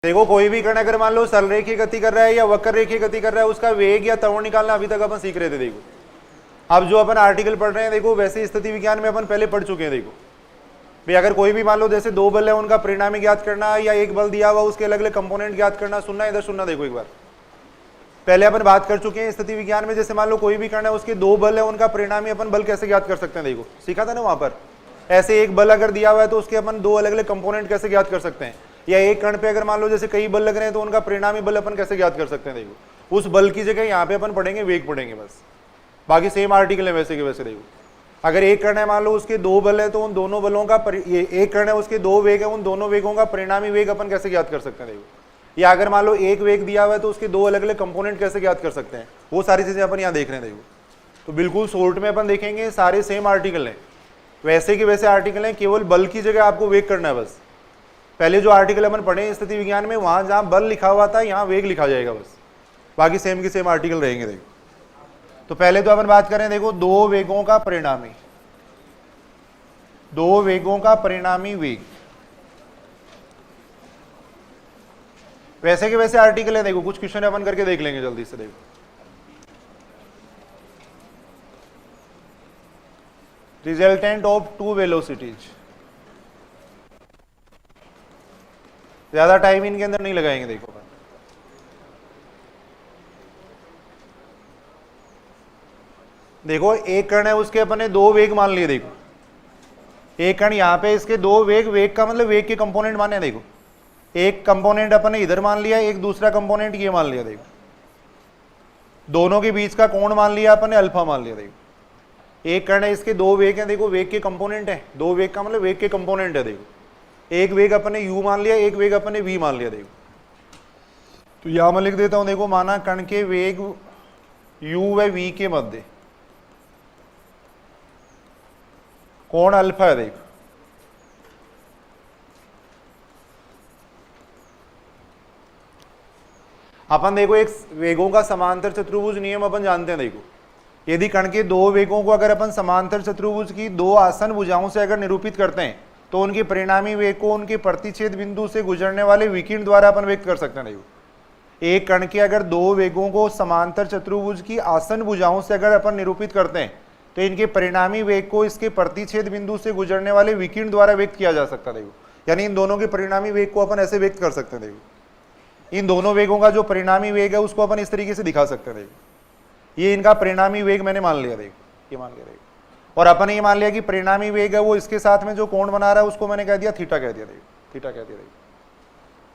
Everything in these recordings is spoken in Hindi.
देखो कोई भी कण अगर मान लो सरल रेखीय गति कर रहा है या वक्र रेखीय गति कर रहा है, उसका वेग या त्वरण निकालना अभी तक अपन सीख रहे थे। देखो अब जो अपन आर्टिकल पढ़ रहे हैं, देखो वैसे स्थिति विज्ञान में अपन पहले पढ़ चुके हैं। देखो भाई अगर कोई भी मान लो जैसे दो बल है, उनका परिणामी ज्ञात करना या एक बल दिया हुआ उसके अलग अलग कंपोनेंट ज्ञात करना, सुनना इधर सुनना। देखो एक बार पहले अपन बात कर चुके हैं स्थिति विज्ञान में, जैसे मान लो कोई भी कण है उसके दो बल है, उनका परिणामी अपन बल कैसे ज्ञात कर सकते हैं। देखो सीखा था ना वहां पर। ऐसे एक बल अगर दिया हुआ है तो उसके अपन दो अलग अलग कंपोनेंट कैसे ज्ञात कर सकते हैं, या एक कण पे अगर मान लो जैसे कई बल लग रहे हैं तो उनका परिणामी बल अपन कैसे ज्ञात कर सकते हैं। देखो उस बल की जगह यहाँ पे अपन पढ़ेंगे वेग पढ़ेंगे बस, बाकी सेम आर्टिकल है वैसे के वैसे। देखो अगर एक कण है मान लो उसके दो बल है तो उन दोनों बलों का एक कण है उसके दो वेग है, उन दोनों वेगों का परिणामी वेग अपन कैसे ज्ञात कर सकते हैं। देखो या अगर मान लो एक वेग दिया हुआ है तो उसके दो अलग अलग कंपोनेंट कैसे ज्ञात कर सकते हैं, वो सारी चीजें अपन यहाँ देख रहे हैं। देखो तो बिल्कुल शॉर्ट में अपन देखेंगे, सारे सेम आर्टिकल हैं, वैसे के वैसे आर्टिकल हैं, केवल बल की जगह आपको वेग करना है बस। पहले जो आर्टिकल अपन पढ़े स्थिति विज्ञान में, वहां जहां बल लिखा हुआ था यहाँ वेग लिखा जाएगा बस, बाकी सेम के सेम आर्टिकल रहेंगे। देखो तो पहले तो अपन बात करें, देखो दो वेगों का परिणामी, दो वेगों का परिणामी वेग, वैसे के वैसे आर्टिकल है। देखो कुछ क्वेश्चन अपन करके देख लेंगे जल्दी से। देखो रिजल्टेंट ऑफ टू वेलोसिटीज, ज्यादा टाइम इनके अंदर नहीं लगाएंगे। देखो देखो एक कण है उसके अपने दो वेग मान लिए। देखो एक कण यहाँ पे इसके दो वेग, वेग का मतलब वेग के कंपोनेंट माने। देखो एक कंपोनेंट अपन ने इधर मान लिया, एक दूसरा कंपोनेंट ये मान लिया। देखो दोनों के बीच का कोण मान लिया अपन ने अल्फा मान लिया। देखो एक कण है इसके दो वेग हैं, देखो वेग के कंपोनेंट है, दो वेग का मतलब वेग के कंपोनेंट है। देखो एक वेग अपन ने u मान लिया, एक वेग अपन ने v मान लिया। देखो तो यहां मैं लिख देता हूं, देखो माना कण के वेग u व v के मध्य कोण अल्फा है। देखो अपन देखो एक वेगों का समांतर चतुर्भुज नियम अपन जानते हैं। देखो यदि कण के दो वेगों को अगर अपन समांतर चतुर्भुज की दो आसन भुजाओं से अगर निरूपित करते हैं तो उनके परिणामी वेग को उनके प्रतिच्छेद बिंदु से गुजरने वाले विकिरण द्वारा अपन व्यक्त कर सकते हैं। देखो एक कण के अगर दो वेगों को समांतर चतुर्भुज की आसन भुजाओं से अगर अपन निरूपित करते हैं तो इनके परिणामी वेग को इसके प्रतिच्छेद बिंदु से गुजरने वाले विकिरण द्वारा व्यक्त किया जा सकता है। देखो यानी इन दोनों के परिणामी वेग को अपन ऐसे व्यक्त कर सकते हैं। देखो इन दोनों वेगों का जो परिणामी वेग है उसको अपन इस तरीके से दिखा सकते हैं। देखो ये इनका परिणामी वेग मैंने मान लिया। देखो ये मान लिया। देखो और अपन ये मान लिया कि परिणामी वेग है वो इसके साथ में जो कोण बना रहा है उसको मैंने कह दिया थीटा कह दिया। देखो थीटा कह दिया। देखो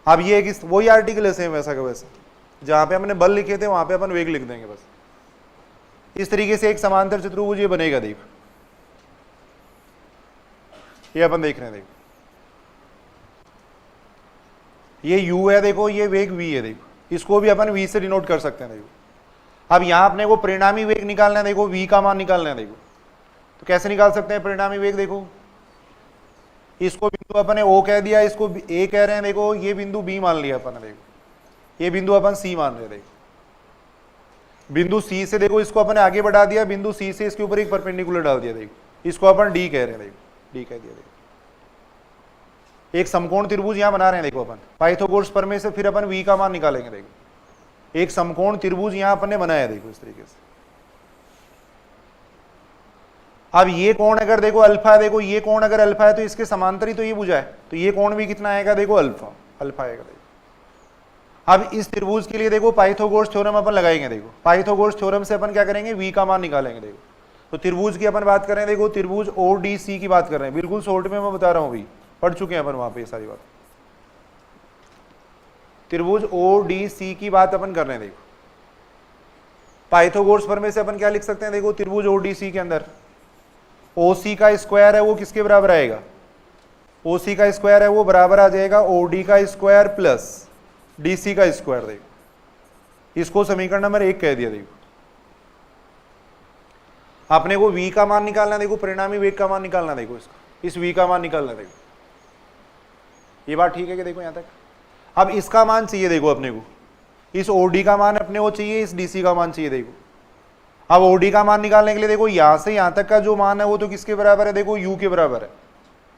अब ये एक वही आर्टिकल है सेम वैसा का वैसा, जहां पे हमने बल लिखे थे वहां पे अपन वेग लिख देंगे बस। इस तरीके से एक समांतर चतुर्भुज ये बनेगा। देखो ये अपन देख रहे हैं। देखो ये u है, देखो ये वेग v है। देखो इसको भी अपन v से डिनोट कर सकते हैं। देखो अब यहां अपने को परिणामी वेग निकालना है, देखो v का मान निकालना है। देखो तो कैसे निकाल सकते हैं परिणामी वेग, देखो इसको बिंदु अपन ने o कह दिया, इसको a कह रहे हैं। देखो ये बिंदु b मान लिया अपन ने, देखो ये बिंदु अपन c मान रहे हैं। देखो बिंदु c से देखो इसको अपन ने आगे बढ़ा दिया, बिंदु c से इसके ऊपर एक परपेंडिकुलर डाल दिया। देखो इसको अपन d कह रहे हैं। देखो d कह दिया। देखो एक समकोण त्रिभुज यहां बना रहे हैं। देखो अपन पाइथागोरस प्रमेय से फिर अपन v का मान निकालेंगे। देखो एक समकोण त्रिभुज यहां अपन ने बनाया। देखो इस तरीके से। अब ये कोण अगर देखो अल्फा है, देखो ये कोण अगर अल्फा है तो इसके समांतर ही तो ये भुजा है, तो ये कोण भी कितना आएगा, देखो अल्फा आएगा। देखो अब इस त्रिभुज के लिए देखो पाइथागोरस थ्योरम अपन लगाएंगे। देखो पाइथागोरस थ्योरम से अपन क्या करेंगे, v का मान निकालेंगे। देखो तो त्रिभुज की अपन बात कर रहे हैं। देखो त्रिभुज ODC की बात कर रहे हैं, बिल्कुल शॉर्ट में मैं बता रहा हूं, भी पढ़ चुके हैं अपन वहां पे ये सारी बात। त्रिभुज ODC की बात अपन कर रहे हैं। देखो पाइथागोरस प्रमेय से अपन क्या लिख सकते हैं, देखो त्रिभुज ODC के अंदर OC का स्क्वायर है वो किसके बराबर आएगा, OC का स्क्वायर है वो बराबर आ जाएगा OD का स्क्वायर प्लस DC का स्क्वायर। देखो इसको समीकरण नंबर 1 कह दिया। देखो अपने को v का मान निकालना, देखो परिणामी वेग का मान निकालना। देखो इसका इस v का मान निकालना। देखो ये बात ठीक है कि देखो यहां तक। अब इसका मान चाहिए देखो अपने को, इस OD का मान अपने को चाहिए, इस DC का मान चाहिए। देखो अब OD का मान निकालने के लिए देखो यहां से यहां तक का जो मान है वो तो किसके बराबर है, देखो u के बराबर है।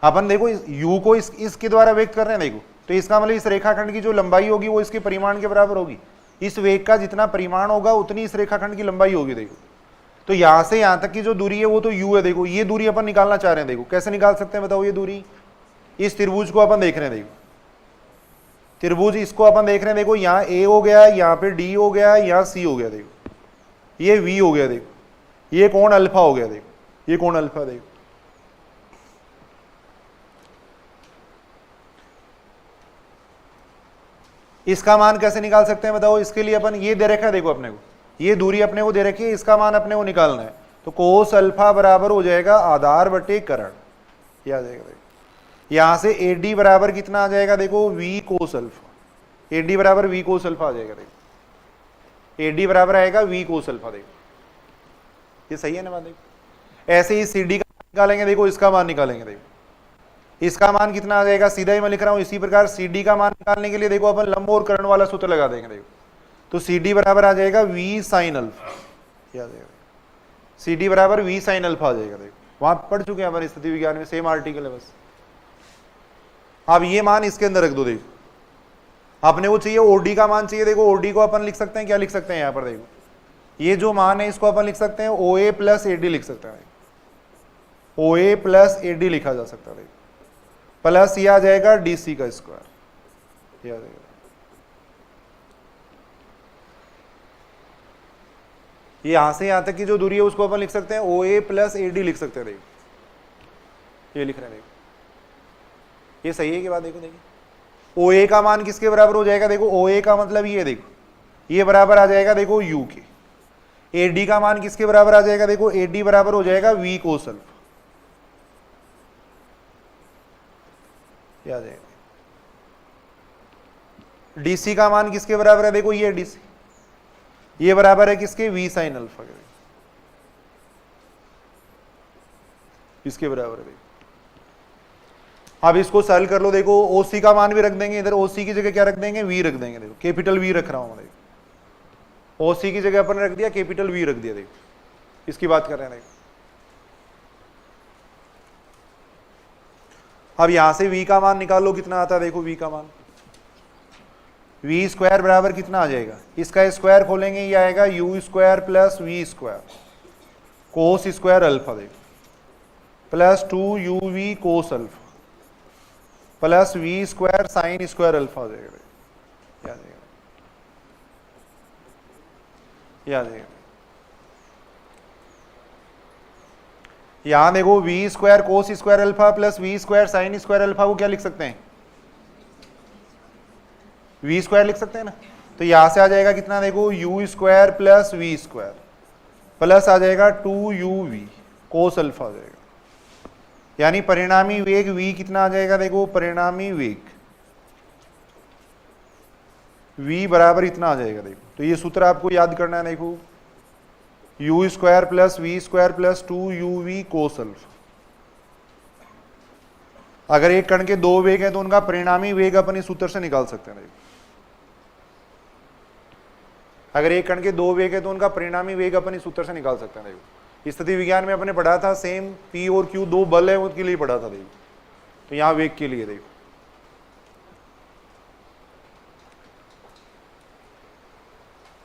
अपन देखो u को इसके द्वारा व्यक्त कर रहे हैं। देखो तो इसका मतलब इस रेखाखंड की जो लंबाई होगी वो इसके परिमाण के बराबर होगी। इस वेग का जितना परिमाण होगा उतनी इस रेखाखंड की लंबाई होगी। देखो तो यहां से यहां तक की जो दूरी है वो तो u है। देखो ये दूरी अपन निकालना चाह रहे हैं। देखो कैसे निकाल सकते हैं बताओ ये दूरी। इस त्रिभुज को अपन देख रहे हैं। देखो त्रिभुज इसको अपन देख रहे हैं। देखो यहाँ a हो गया, यहाँ पे d हो गया, यहाँ c हो गया। देखो ये v हो गया। देखो ये कोण अल्फा हो गया। देखो ये कोण अल्फा। देखो इसका मान कैसे निकाल सकते हैं बताओ। इसके लिए अपन ये दे रखा है। देखो अपने को ये दूरी अपने को दे रखी है, इसका मान अपने को निकालना है। तो कोस अल्फा बराबर हो जाएगा आधार बटे करण। आ जाएगा। देखो यहां से AD बराबर कितना आ जाएगा। देखो V कोस अल्फा। AD बराबर V कोस अल्फा आ जाएगा। देखो AD बराबर आएगा V कोस अल्फा। देखो ये सही है ना बात। देखो ऐसे ही CD का निकालेंगे। देखो इसका मान निकालेंगे। देखो इसका मान कितना आ जाएगा, सीधा ही मैं लिख रहा हूं। इसी प्रकार CD का मान निकालने के लिए देखो अपन लंब और कर्ण वाला सूत्र लगा देंगे। देखो तो CD बराबर आ जाएगा V साइन अल्फा। क्या आ जाएगा, CD बराबर V साइन अल्फा आ जाएगा। देखो वहां पढ़ चुके हैं अपन स्थिति विज्ञान में, सेम आर्टिकल है बस। अब ये मान इसके अंदर रख दो। देखो आपने वो चाहिए OD का मान चाहिए। देखो OD को अपन लिख सकते हैं, क्या लिख सकते हैं यहाँ पर। देखो ये जो मान है इसको अपन लिख सकते हैं OA प्लस AD लिख सकते हैं। OA प्लस AD लिखा जा सकता है। प्लस ये आ जाएगा DC का स्क्वायर। ये आ जाएगा। ये यहां से यहां तक की जो दूरी है उसको अपन लिख सकते हैं OA प्लस AD लिख सकते हैं। देखो ये लिख रहे हैं। देखो ये सही है कि बात। देखो देखिए OA का मान किसके बराबर हो जाएगा। देखो OA का मतलब ये देखो ये बराबर आ जाएगा देखो U के। AD का मान किसके बराबर आ जाएगा। देखो AD बराबर हो जाएगा V कोस अल्फा। आ जाएगा। DC का मान किसके बराबर है। देखो ये DC ये बराबर है किसके, V साइन अल्फा के। इसके बराबर है। अब इसको सरल कर लो। देखो OC का मान भी रख देंगे इधर। OC की जगह क्या रख देंगे, V रख देंगे। देखो कैपिटल V रख रहा हूं मैं। देखो OC की जगह अपन रख दिया कैपिटल V रख दिया। देखो इसकी बात कर रहे हैं। देखो अब यहां से V का मान निकाल लो कितना आता है। देखो V का मान V स्क्वायर बराबर कितना आ जाएगा, इसका स्क्वायर खोलेंगे ये आएगा U square plus V square cos square alpha. देखो plus 2UV cos alpha plus V square sine square alpha हो जाएगा। क्या आ जाएगा, आ जाएगा। यहां देखो V square cos square alpha plus V square sine square alpha को क्या लिख सकते हैं, V स्क्वायर लिख सकते हैं ना। तो यहां से आ जाएगा कितना, देखो U square plus V square plus आ जाएगा 2UV कोस अल्फा आ जाएगा। यानी परिणामी वेग V कितना आ जाएगा, देखो परिणामी वेग V बराबर इतना आ जाएगा। देखो तो ये सूत्र आपको याद करना है। देखो U square plus V square plus 2UV cos alpha. अगर एक कण के दो वेग हैं तो उनका परिणामी वेग अपन इस सूत्र से निकाल सकते हैं। अगर एक कण के दो वेग है तो उनका परिणामी वेग अपन इस सूत्र से निकाल सकते हैं। देखो स्थिति विज्ञान में अपने पढ़ा था, सेम P और Q दो बल है उनके लिए पढ़ा था। देखो तो यहां वेग के लिए देखो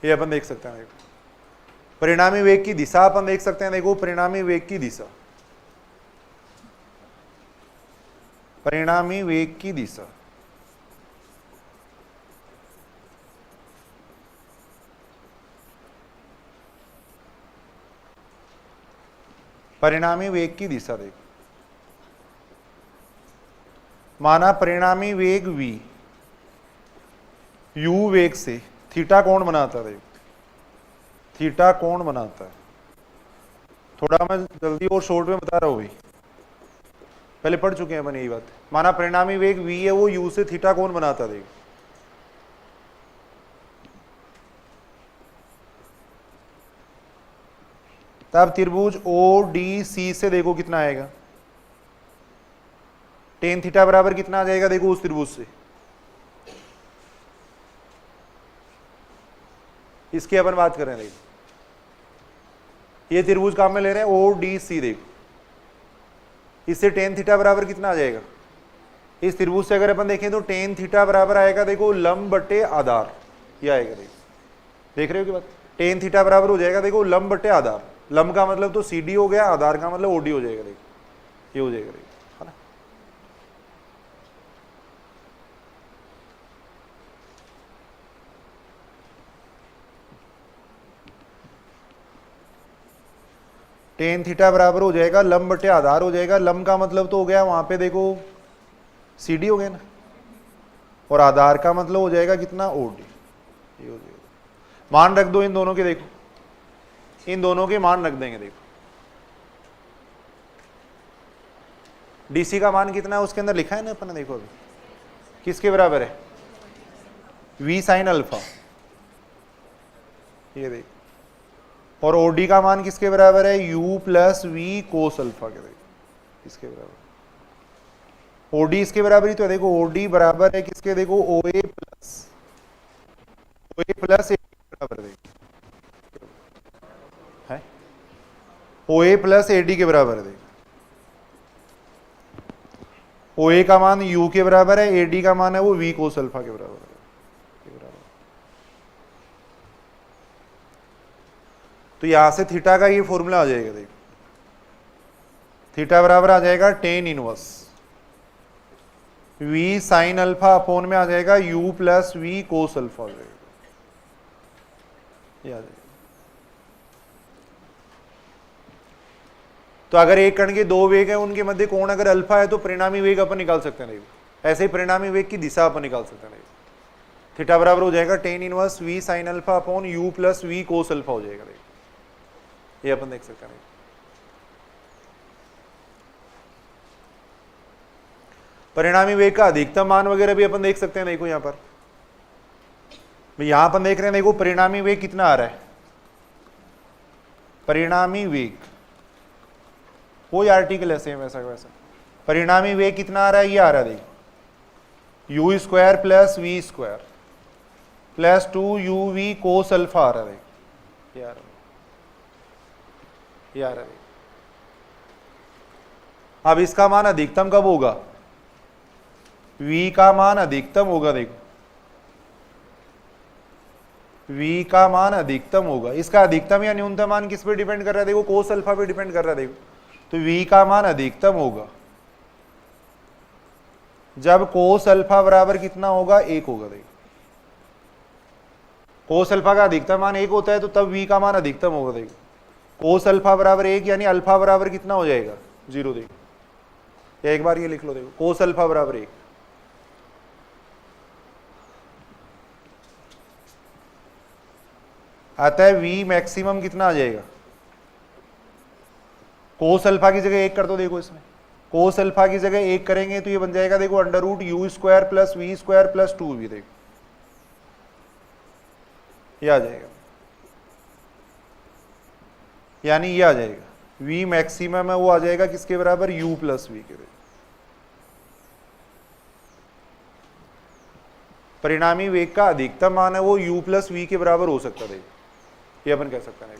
ये अपन देख सकते हैं। देखो परिणामी वेग की दिशा अपन देख सकते हैं। देखो परिणामी वेग की दिशा, परिणामी वेग की दिशा परिणामी वेग की दिशा देखो, माना परिणामी वेग v u वेग से थीटा कोण बनाता है। देखो थीटा कोण बनाता है। थोड़ा मैं जल्दी और शॉर्ट में बता रहा हूं भाई, पहले पढ़ चुके हैं अपन यही बात। माना परिणामी वेग v है, वो u से थीटा कोण बनाता है। देखो तब त्रिभुज ODC से देखो कितना आएगा, टेन थीटा बराबर कितना आ जाएगा, देखो उस त्रिभुज से। इसकी अपन बात कर रहे हैं। देखो ये त्रिभुज काम में ले रहे हैं ODC। देखो इससे टेन थीटा बराबर कितना आ जाएगा, इस त्रिभुज से अगर अपन देखें तो टेन थीटा बराबर आएगा देखो लंब बटे आधार, ये आएगा देखो, देख रहे हो कि बात, टेन थीटा बराबर हो जाएगा देखो लंब बटे आधार, लंब का मतलब तो सी डी हो गया, आधार का मतलब ओडी हो जाएगा देखो, ये हो जाएगा देखो, है ना। टेन थीटा बराबर हो जाएगा लंब बटे आधार हो जाएगा, लंब का मतलब तो हो गया वहां पे देखो सी डी हो गया ना, और आधार का मतलब हो जाएगा कितना ओडी, ये हो जाएगा। मान रख दो इन दोनों के, देखो इन दोनों के मान रख देंगे, देखो डीसी का मान कितना है उसके अंदर लिखा है ना अपन ने, देखो अभी किसके बराबर है, वी साइन अल्फा, ये देखो, और ओडी का मान किसके बराबर है, u plus v cos alpha के, देखो इसके बराबर, ओडी इसके बराबर ही तो है, देखो ओडी बराबर है किसके, देखो ओ ए प्लस ए बराबर, देखो है ओ ए प्लस ए डी के बराबर है, देखो ओ ए का मान यू के बराबर है, ए डी का मान है वो वी कोस अल्फा के बराबर है, तो यहां से थीटा का ये फॉर्मूला आ जाएगा, देखो थीटा बराबर आ जाएगा tan inverse v sine alpha upon में आ जाएगा u plus v cos alpha, ये आ जाएगा। तो अगर एक कण के दो वेग है, उनके मध्य कोण अगर अल्फा है तो परिणामी वेग अपन निकाल सकते हैं, देखो ऐसे ही परिणामी वेग की दिशा अपन निकाल सकते हैं, थीटा बराबर हो जाएगा tan inverse v sine alpha upon u plus v cos alpha हो जाएगा, देखो ये अपन देख सकते हैं। परिणामी वेग का अधिकतम मान वगैरह भी अपन देख सकते हैं, देखो यहां पर यहां अपन देख रहे हैं, देखो परिणामी वेग कितना आ रहा है, परिणामी वेग कोई आर्टिकल ऐसे है वैसा वैसा, परिणामी वेग कितना आ रहा है, ये आ रहा है देखो U square plus we square plus 2uv cos alpha आ रहा है, ये आ रहा है, ये आ रहा है। अब इसका मान अधिकतम कब होगा, v का मान अधिकतम होगा, देखो v का मान अधिकतम होगा, इसका अधिकतम या न्यूनतम मान किस पे डिपेंड कर रहा है, देखो कोस अल्फा पे डिपेंड कर रहा है, देखो तो v का मान अधिकतम होगा जब कोस अल्फा बराबर कितना होगा, एक होगा, देखो कोस अल्फा का अधिकतम मान एक होता है तो तब v का मान अधिकतम होगा, देखो कोस अल्फा बराबर एक यानी अल्फा बराबर कितना हो जाएगा, 0, देखो या एक बार ये लिख लो, देखो कोस अल्फा बराबर 1, अतः v मैक्सिमम कितना आ जाएगा, कोस अल्फा की जगह 1 कर दो, देखो इसमें कोस अल्फा की जगह 1 करेंगे तो ये बन जाएगा देखो under root u square plus we square plus 2v, देखो ये आ जाएगा, यानी ये आ जाएगा v मैक्सिमम है वो आ जाएगा किसके बराबर, u प्लस वी के, परिणामी वेग का अधिकतम मान है वो u प्लस वी के बराबर हो सकता है, ये अपन कह सकते हैं।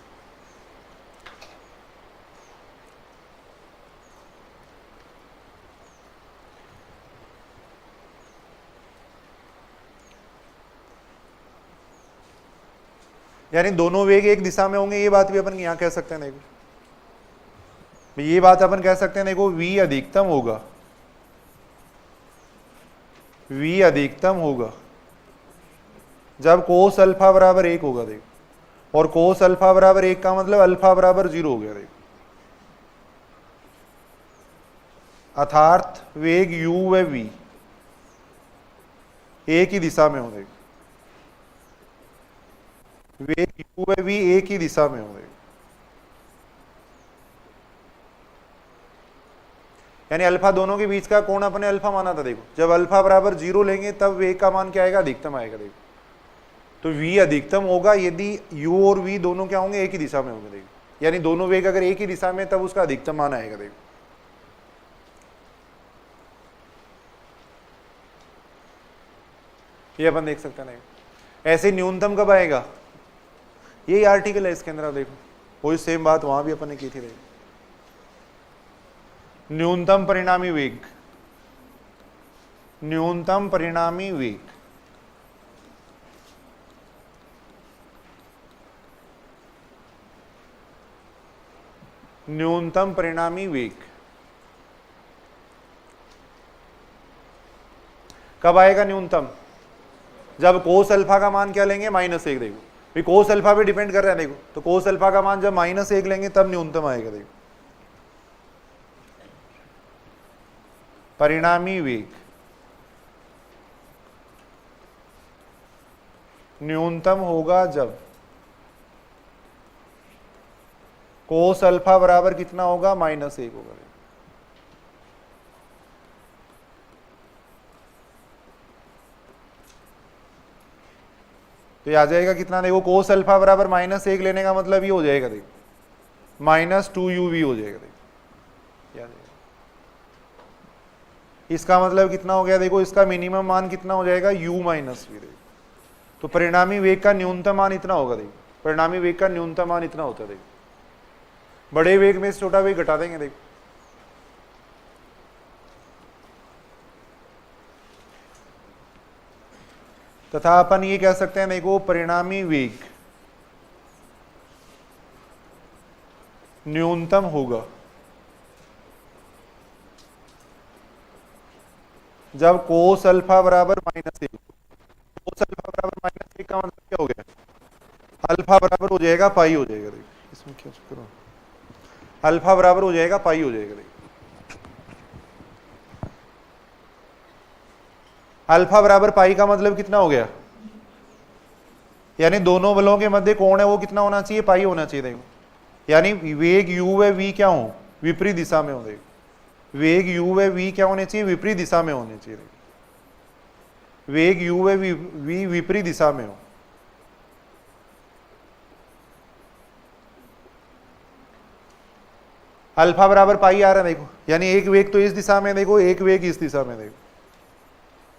यानी दोनों वेग एक दिशा में होंगे, ये बात भी अपन यहां कह सकते हैं, देखो ये बात अपन कह सकते हैं, देखो v अधिकतम होगा, v अधिकतम होगा जब कोस अल्फा बराबर 1 होगा, देखो और कोस अल्फा बराबर 1 का मतलब अल्फा बराबर 0 हो गया, देखो अर्थात वेग u व v एक ही दिशा में हो, देखो वेग u व v एक ही दिशा में हो, देखो यानी अल्फा दोनों के बीच का कोण अपने अल्फा माना था, देखो जब अल्फा बराबर 0 लेंगे तब वेग का मान क्या आएगा, अधिकतम आएगा, देखो तो v अधिकतम होगा यदि u और v दोनों क्या होंगे, एक ही दिशा में होंगे, देखो यानी दोनों वेग अगर एक ही दिशा में तब उसका अधिकतम मान आएगा, देखो ये अपन देख सकते हैं। ऐसे न्यूनतम कब आएगा, यही आर्टिकल है इसके अंदर, आप देखो वही सेम बात वहां भी अपन ने की थी, देखो न्यूनतम परिणामी वेग न्यूनतम परिणामी वेग, न्यूनतम परिणामी वेग कब आएगा न्यूनतम? जब कोस अल्फा का मान क्या लेंगे? -1। देखो कोस अल्फा पे डिपेंड कर रहा है, देखो तो कोस अल्फा का मान जब -1 लेंगे तब न्यूनतम आएगा। देखो परिणामी वेग न्यूनतम होगा जब कोस अल्फा बराबर कितना होगा? -1 होगा। तो ये आ जाएगा कितना? देखो कोस अल्फा बराबर -1 लेने का मतलब ये हो जाएगा, देखो -2uv हो जाएगा। देखो याद है, इसका मतलब कितना हो गया? देखो इसका मिनिमम मान कितना हो जाएगा? u minus v. देखो तो परिणामी वेग का न्यूनतम मान इतना होगा। देखो परिणामी वेग का न्यूनतम मान इतना होता है। देखो बड़े वेग में से छोटा वेग घटा देंगे। देखो तथा अपन ये कह सकते हैं, देखो परिणामी वेग न्यूनतम होगा जब कोस अल्फा बराबर -1। कोस अल्फा बराबर -1 का मतलब क्या हो गया? अल्फा बराबर हो जाएगा पाई हो जाएगा। देखो इसमें क्या चक्कर हो, अल्फा बराबर हो जाएगा पाई हो जाएगा। देखो अल्फा बराबर पाई का मतलब कितना हो गया? यानी दोनों बलों के मध्य कोण है वो कितना होना चाहिए? पाई होना चाहिए। देखो यानी वेग u व v क्या हो? विपरीत दिशा में हो। देखो वेग u व v क्या होने चाहिए? विपरीत दिशा में होने चाहिए। वेग u व v विपरीत दिशा में हो। अल्फा बराबर पाई आ रहा है। देखो यानी एक वेग तो इस दिशा में, देखो एक वेग इस दिशा में। देखो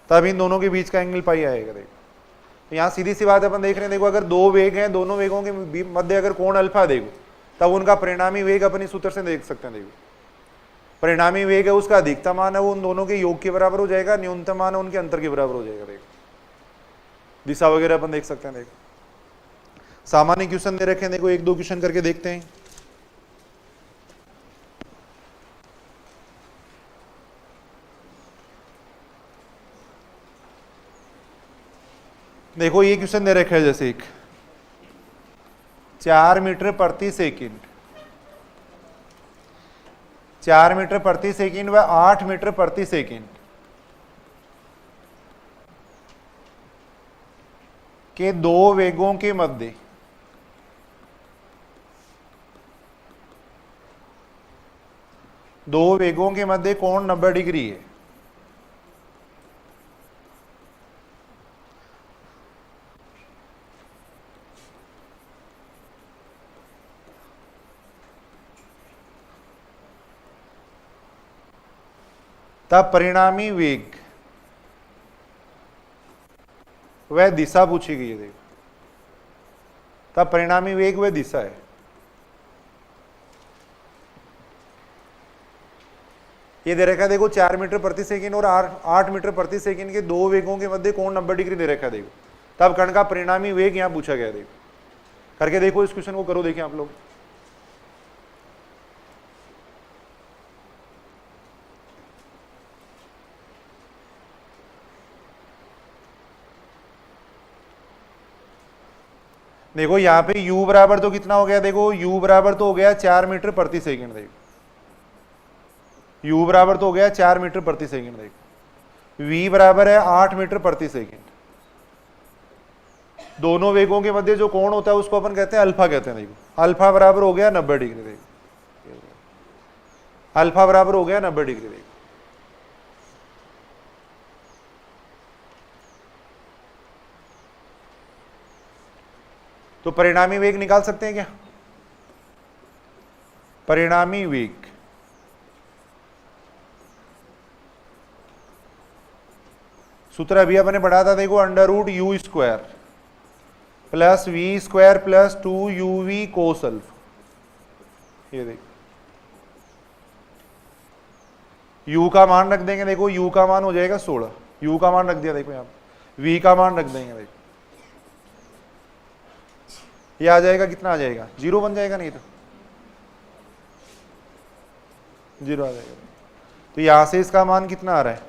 तब इन दोनों के बीच का एंगल पाई आएगा। देखो तो यहाँ सीधी सी बात अपन देख रहे हैं, देखो अगर दो वेग हैं, दोनों वेगों के मध्य अगर कोण अल्फा, देखो तब उनका परिणामी वेग अपनी सूत्र से देख सकते हैं। देखो परिणामी वेग है उसका अधिकतम मान है वो उन दोनों के योग के बराबर हो जाएगा, न्यूनतम मान है उनके अंतर के बराबर हो जाएगा। देखो दिशा वगैरह अपन देख सकते हैं। देखो सामान्य क्वेश्चन दे रखे हैं, देखो एक दो क्वेश्चन करके देखते हैं। देखो ये क्वेश्चन दे रखा है, जैसे एक 4 मीटर प्रति सेकंड, 4 मीटर प्रति सेकंड व 8 मीटर प्रति सेकंड के दो वेगों के मध्य कोण 90 डिग्री है। तब परिणामी वेग वह दिशा पूछी गई है। देखो तब परिणामी वेग वह दिशा है। ये दे रखा है, देखो 4 मीटर प्रति सेकंड और 8 मीटर प्रति सेकंड के दो वेगों के मध्य कोण 90 डिग्री दे रखा है। देखो तब कण का परिणामी वेग यहां पूछा गया। देखो करके देखो इस क्वेश्चन को, करो देखिए आप लोग। देखो यहाँ पे u बराबर तो कितना हो गया? देखो u बराबर तो हो गया 4 मीटर प्रति सेकंड। देखो u बराबर तो हो गया 4 मीटर प्रति सेकंड। देखो v बराबर है 8 मीटर प्रति सेकंड। दोनों वेगों के मध्य जो कोण होता है उसको अपन कहते हैं अल्फा कहते हैं। देखो अल्फा बराबर हो गया 90 डिग्री। देखो अल्फा बराबर हो गया 90 डिग्री। देखो तो परिणामी वेग निकाल सकते हैं क्या? परिणामी वेग सूत्र अभी अपने पढ़ा था। देखो √u² plus v² plus 2uv cos alpha. ये देखो u का मान रख देंगे। देखो u का मान हो जाएगा 16, u का मान रख दिया देखो यहाँ पे, v का मान रख देंगे देखो, ये आ जाएगा, कितना आ जाएगा, 0 बन जाएगा, नहीं तो 0 आ जाएगा। तो यहां से इसका मान कितना आ रहा है,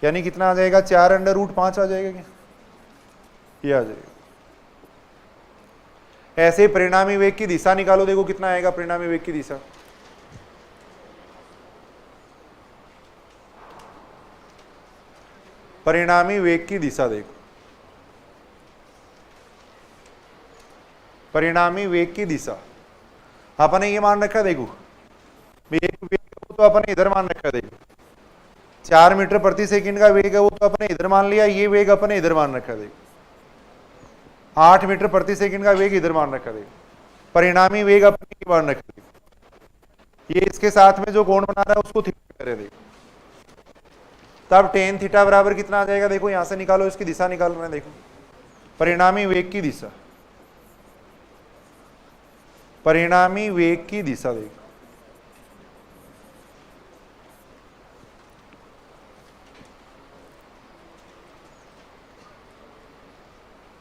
यानी कितना आ जाएगा, 4√5 आ जाएगा क्या, ये आ जाएगा। ऐसे परिणामी वेग की दिशा निकालो, देखो कितना आएगा परिणामी वेग की दिशा, परिणामी वेग की दिशा देखो, परिणामी वेग की दिशा अपने ये मान रखा, देखो वेग तो अपने इधर मान रखा, देखो 4 मीटर प्रति सेकंड का वेग है वो तो अपने इधर मान लिया, ये वेग अपने इधर मान रखा, देखो 8 मीटर प्रति सेकंड का वेग इधर मान रखा, देखो परिणामी वेग अपने मान रखा, देखो ये इसके साथ में जो कोण बना रहा है उसको थीटा करे, देखो तब tan थीटा बराबर कितना आ जाएगा, देखो यहां से निकालो, इसकी दिशा निकाल रहे हैं, देखो परिणामी वेग की दिशा, परिणामी वेग की दिशा देखो,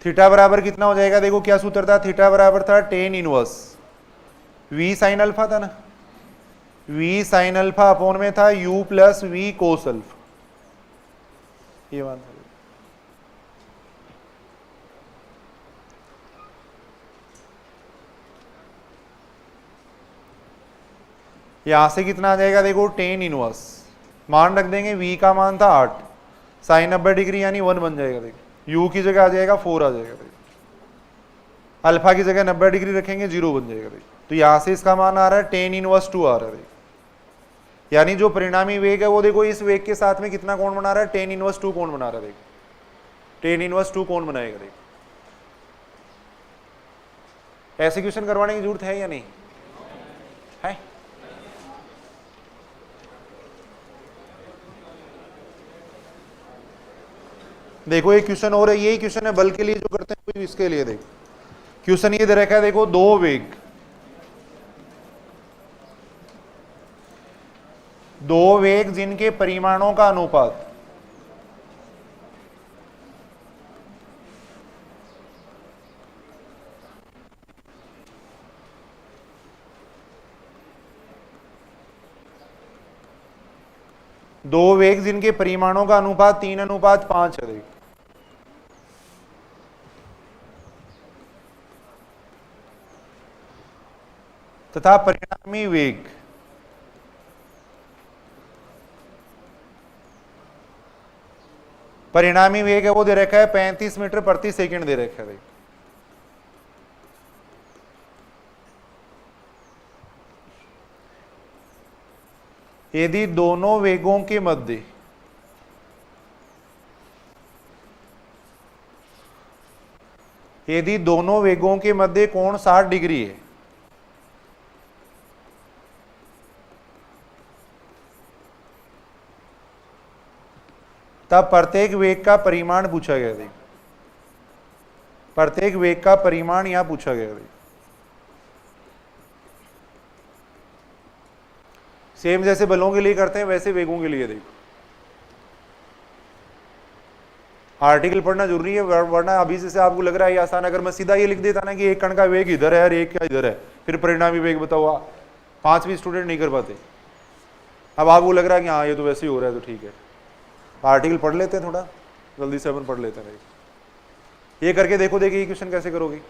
थीटा बराबर कितना हो जाएगा, देखो क्या सूत्र था, थीटा बराबर था tan inverse v sine alpha था ना, v साइन अल्फा अपॉन में था u प्लस v कोस अल्फा, ये मान यहां से कितना आ जाएगा, देखो tan इनवर्स मान रख देंगे, v का मान था 8 साइन 90 डिग्री यानी 1 बन जाएगा, देखो u की जगह आ जाएगा 4 आ जाएगा, देखो अल्फा की जगह 90 डिग्री रखेंगे 0 बन जाएगा, देखो तो यहां से इसका मान आ रहा है tan इनवर्स 2 आ रहा है, देखो यानी जो परिणामी वेग है वो देखो इस वेग के साथ में कितना कोण बना रहा है, tan इनवर्स 2 कोण बना रहा है, देखो tan इनवर्स 2 कोण बनाएगा, देखो ऐसे क्वेश्चन करवाने की जरूरत है या नहीं है, देखो एक क्वेश्चन और है, यही क्वेश्चन है बल के लिए जो करते हैं कोई इसके लिए, देखो क्वेश्चन ये दे रखा है, देखो दो वेग जिनके परिमाणों का अनुपात दो वेग जिनके परिमाणों का अनुपात 3:5 है, देखो तथा परिणामी वेग है वो दे रखा है 35 मीटर प्रति सेकंड दे रखा है, यदि दोनों वेगों के मध्य कोण 60 डिग्री है, तब प्रत्येक वेग का परिमाण पूछा गया, देखो प्रत्येक वेग का परिमाण यहां पूछा गया, देखो सेम जैसे बलों के लिए करते हैं वैसे वेगों के लिए, देखो आर्टिकल पढ़ना जरूरी है, वरना अभी जैसे आपको लग रहा है ये आसान, अगर मैं सीधा ये लिख देता ना कि एक कण का वेग इधर है और एक का इधर है, फिर परिणामी वेग बताओ, 5 भी स्टूडेंट नहीं कर पाते। अब आपको लग रहा है कि हाँ ये तो वैसे ही हो रहा है, तो ठीक है आर्टिकल पढ़ लेते हैं, थोड़ा जल्दी से अपन पढ़ लेते हैं, ये करके देखो, देखिए ये क्वेश्चन कैसे करोगे।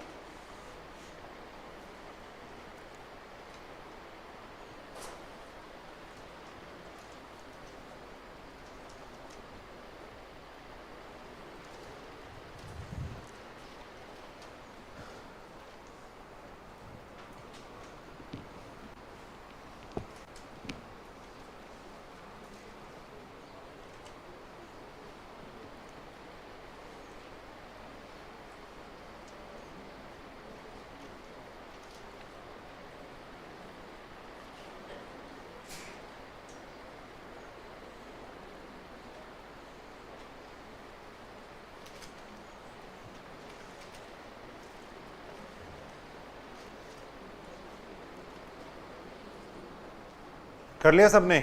कर लिया सबने?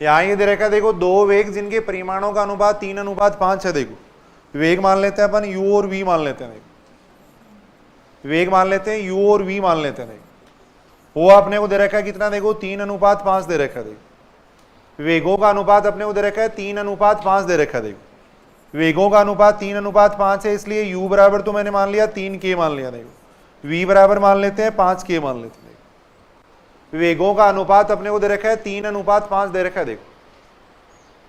यहाँ ये दे रखा है देखो, दो वेग जिनके परिमाणों का अनुपात 3:5 है। देखो वेग मान लेते हैं अपन u और v मान लेते हैं। देखो वेग मान लेते हैं u और v मान लेते हैं। देखो वो अपने को दे रखा है कितना, देखो 3:5 दे रखा है। देखो वेगों का अनुपात अपने को दे रखा है 3:5 दे रखा है। देखो वेगों का अनुपात 3:5 है, इसलिए u बराबर तो मैंने मान लिया 3k मान लिया। देखो v बराबर मान लेते हैं 5k मान लेते हैं। वेगों का अनुपात अपने को दे रखा है 3:5 दे रखा है। देखो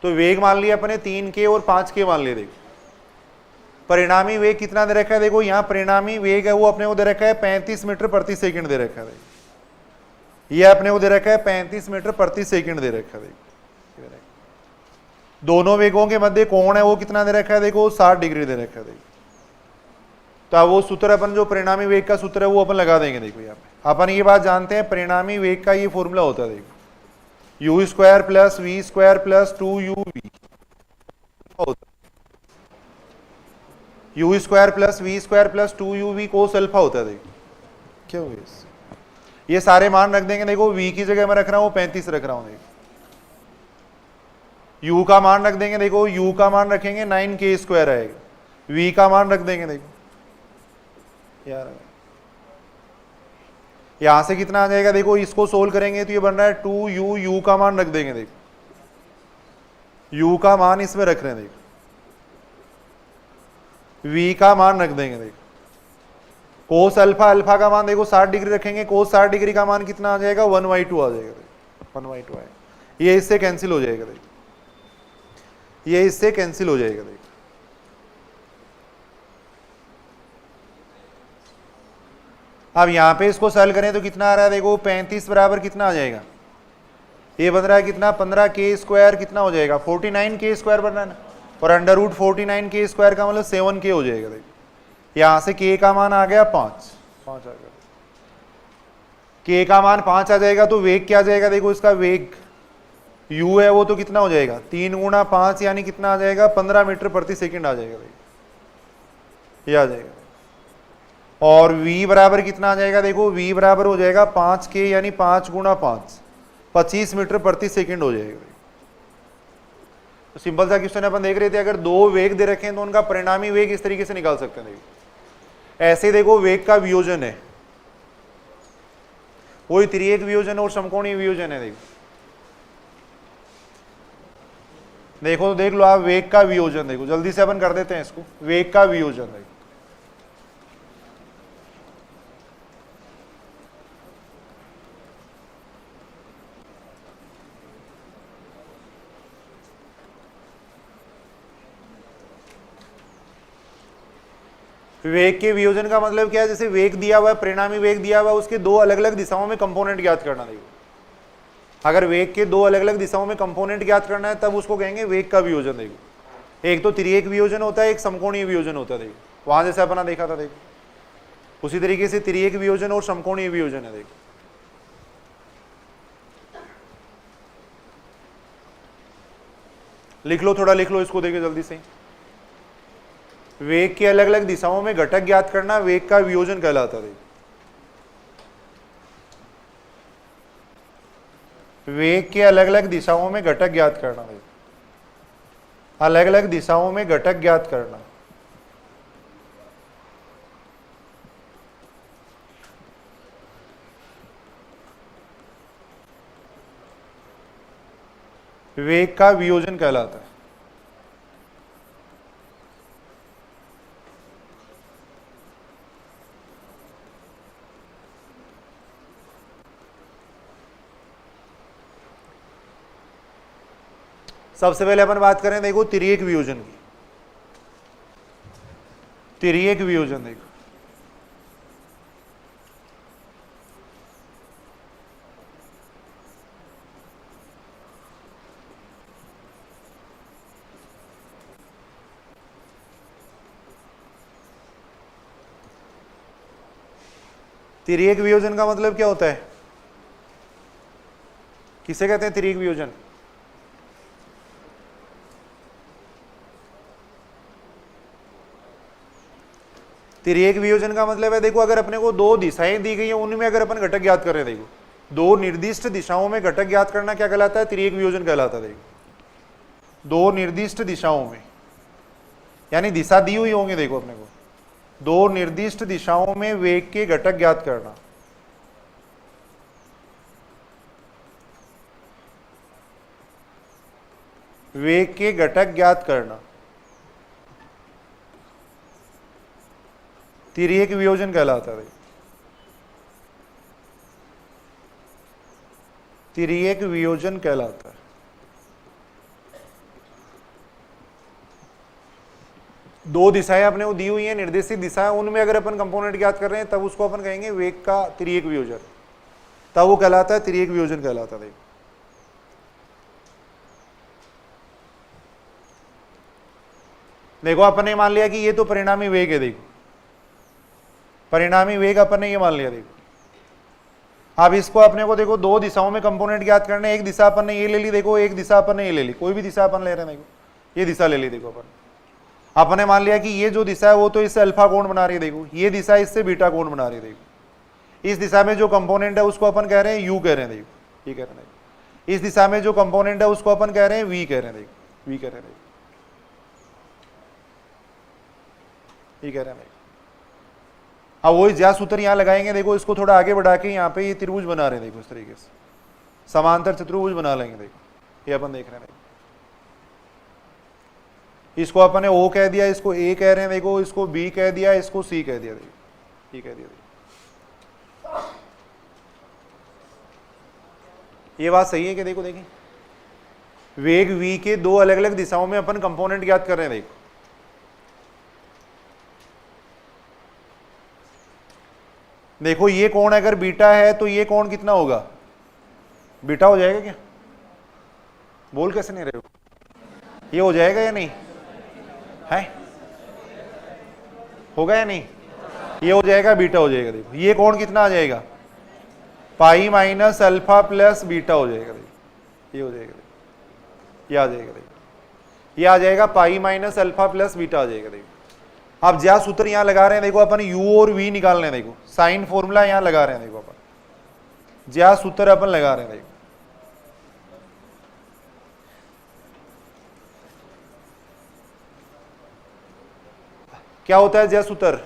तो वेग मान लिया अपने 3k और 5k मान लिया। देखो परिणामी वेग कितना दे रखा है, देखो यहाँ परिणामी वेग है वो अपने को दे रखा है 35 मीटर प्रति सेकंड दे रखा है। ये अपने को दे रखा है 35 मीटर प्रति सेकंड दे रखा है। दोनों वेगों के मध्य कोण है वो कितना दे रखा है, देखो 60 डिग्री दे रखा है। देखो तो अब वो सूत्र अपन जो परिणामी वेग का सूत्र है वो अपन लगा देंगे। देखो यहाँ पे अपन ये बात जानते हैं, परिणामी वेग का ये फॉर्मूला होता है। देखो u square plus v square plus 2uv u square plus v square plus 2uv cos alpha होता है। देखो क्या हुआ, ये सारे मान रख देंगे। देखो v की जगह मैं रख रहा हूँ 35 रख रहा हूँ। देखो u का मान रख देंगे, देखो u का मान रखेंगे 9k स्क्वायर आएगा। v का मान रख देंगे, देखो यार यहां से कितना आ जाएगा, देखो इसको सोल्व करेंगे तो ये बन रहा है 2u, u का मान रख देंगे। देखो u का मान इसमें रख रहे हैं। देखो v का मान रख देंगे। देखो कोस अल्फा, अल्फा का मान देखो 60 डिग्री रखेंगे, कोस 60 डिग्री का मान कितना आ जाएगा 1/2 आ जाएगा। देखो 1/2 आएगा, ये इससे कैंसिल हो जाएगा। देखो ये इससे कैंसिल हो जाएगा। देखो अब यहां पे इसको सॉल्व करें तो कितना आ रहा है, देखो 35 बराबर कितना आ जाएगा, ये बन रहा है कितना 15k स्क्वायर कितना हो जाएगा 49k स्क्वायर बन रहा है ना, और अंडर रूट 49k स्क्वायर का मतलब 7k हो जाएगा। देखो यहां से k का मान आ गया 5 आ गया, k का मान 5 आ जाएगा तो वेग क्या आ जाएगा, देखो इसका वेग u है वो तो कितना हो जाएगा 3 × 5 यानी कितना आ जाएगा 15 मीटर प्रति सेकंड आ जाएगा। ये आ जाएगा। और v बराबर कितना आ जाएगा, देखो v बराबर हो जाएगा 5k यानी 5 × 5 25 मीटर प्रति सेकंड हो जाएगा। तो सिंपल सा क्वेश्चन अपन देख रहे थे, अगर दो वेग दे रखे हैं तो उनका परिणामी वेग इस तरीके से निकाल सकते हैं। देखो ऐसे देखो वेग का वियोजन है, वही त्रिएक वियोजन और समकोणीय वियोजन है। देखो तो देख लो आप वेग का वियोजन, देखो जल्दी से अपन कर देते हैं इसको, वेग का वियोजन। देखो वेग के वियोजन का मतलब क्या है, जैसे वेग दिया हुआ है, परिणामी वेग दिया हुआ है, उसके दो अलग अलग दिशाओं में कंपोनेंट ज्ञात करना। देखो अगर वेग के दो अलग अलग दिशाओं में कंपोनेंट ज्ञात करना है तब उसको कहेंगे वेग का वियोजन। देखो एक तो त्रिएक वियोजन होता है, एक समकोणीय वियोजन होता है। देखो वहां जैसे अपना देखा था, देखो उसी तरीके से त्रिएक वियोजन और समकोणीय वियोजन है। देखो लिख लो, थोड़ा लिख लो इसको, देखो जल्दी से। वेग के अलग अलग दिशाओं में घटक ज्ञात करना वेग का वियोजन कहलाता है। वेग के अलग अलग दिशाओं में घटक ज्ञात करना, अलग अलग दिशाओं में घटक ज्ञात करना वेग का वियोजन कहलाता है। सबसे पहले अपन बात करें देखो त्रिएक वियोजन की। त्रिएक वियोजन देखो त्रिएक वियोजन का मतलब क्या होता है, किसे कहते हैं त्रिएक वियोजन? त्रिएक वियोजन का मतलब है देखो अगर अपने को दो दिशाएं दी गई हैं उनमें अगर अपन घटक ज्ञात कर रहे हैं, देखो दो निर्दिष्ट दिशाओं में घटक ज्ञात करना क्या कहलाता है? तिर्यक वियोजन कहलाता है। देखो दो निर्दिष्ट दिशाओं में, यानी दिशा दी हुई होंगी, देखो अपने को दो निर्दिष्ट दिशाओं में वेग के घटक ज्ञात करना। वेग के घटक ज्ञात करना तिर्यक वियोजन कहलाता है। तिर्यक वियोजन कहलाता है। दो दिशाएं अपने को दी हुई हैं, निर्देशित दिशाएं, उनमें अगर अपन कंपोनेंट ज्ञात कर रहे हैं तब उसको अपन कहेंगे वेग का तिर्यक वियोजन, तब वो कहलाता है तिर्यक वियोजन कहलाता है। देखो अपन ने मान लिया कि ये तो परिणामी वेग है, देखो परिणामी वेग अपन ने ये मान लिया। देखो अब इसको अपने को देखो दो दिशाओं में कंपोनेंट ज्ञात करने, एक दिशा अपन ने ये ले ली, देखो एक दिशा अपन ने ये ले ली, कोई भी दिशा अपन ले रहे हैं, देखो ये दिशा ले ली। देखो अपन ने मान लिया कि ये जो दिशा है वो तो इससे अल्फा कोण बना रही है, देखो ये दिशा इससे बीटा कोण बना रही है। देखो इस दिशा में जो कंपोनेंट है उसको अपन कह रहे हैं यू कह रहे हैं, देखो ये कह रहे हैं। इस दिशा में जो कंपोनेंट है उसको अपन कह रहे हैं वी कह रहे हैं, देखो वी कह रहे हैं, देखो ये कह रहे हैं। अब वही ज्या सूत्र यहां लगाएंगे, देखो इसको थोड़ा आगे बढ़ा के यहाँ पे ये त्रिभुज बना रहे हैं, देखो इस तरीके से समांतर चतुर्भुज बना लेंगे। देखो ये अपन देख रहे हैं, इसको अपन ने ओ कह दिया, इसको ए कह रहे हैं, देखो इसको बी कह दिया, इसको सी कह दिया, देखो ये कह दिया। देखो ये बात सही है कि देखो देखिए वेग v के दो अलग अलग दिशाओं में अपन कंपोनेंट ज्ञात कर रहे हैं। देखो ये कोण अगर बीटा है तो ये कोण कितना होगा? बीटा हो जाएगा क्या? बोल कैसे नहीं रहे हो? ये हो जाएगा या नहीं है? होगा या नहीं? ये हो जाएगा, बीटा हो जाएगा। देखो ये कोण कितना आ जाएगा? Pi minus alpha plus beta हो जाएगा। देखो ये हो जाएगा, देखो ये आ जाएगा, देखो ये आ जाएगा, pi minus alpha plus beta आ जाएगा। देखो अब ज्या सूत्र यहां लगा रहे हैं, देखो अपन u और v निकाल रहे हैं, देखो साइन फॉर्मूला यहां लगा रहे हैं, देखो अपन ज्या सूत्र अपन लगा रहे हैं। देखो क्या होता है ज्या सूत्र?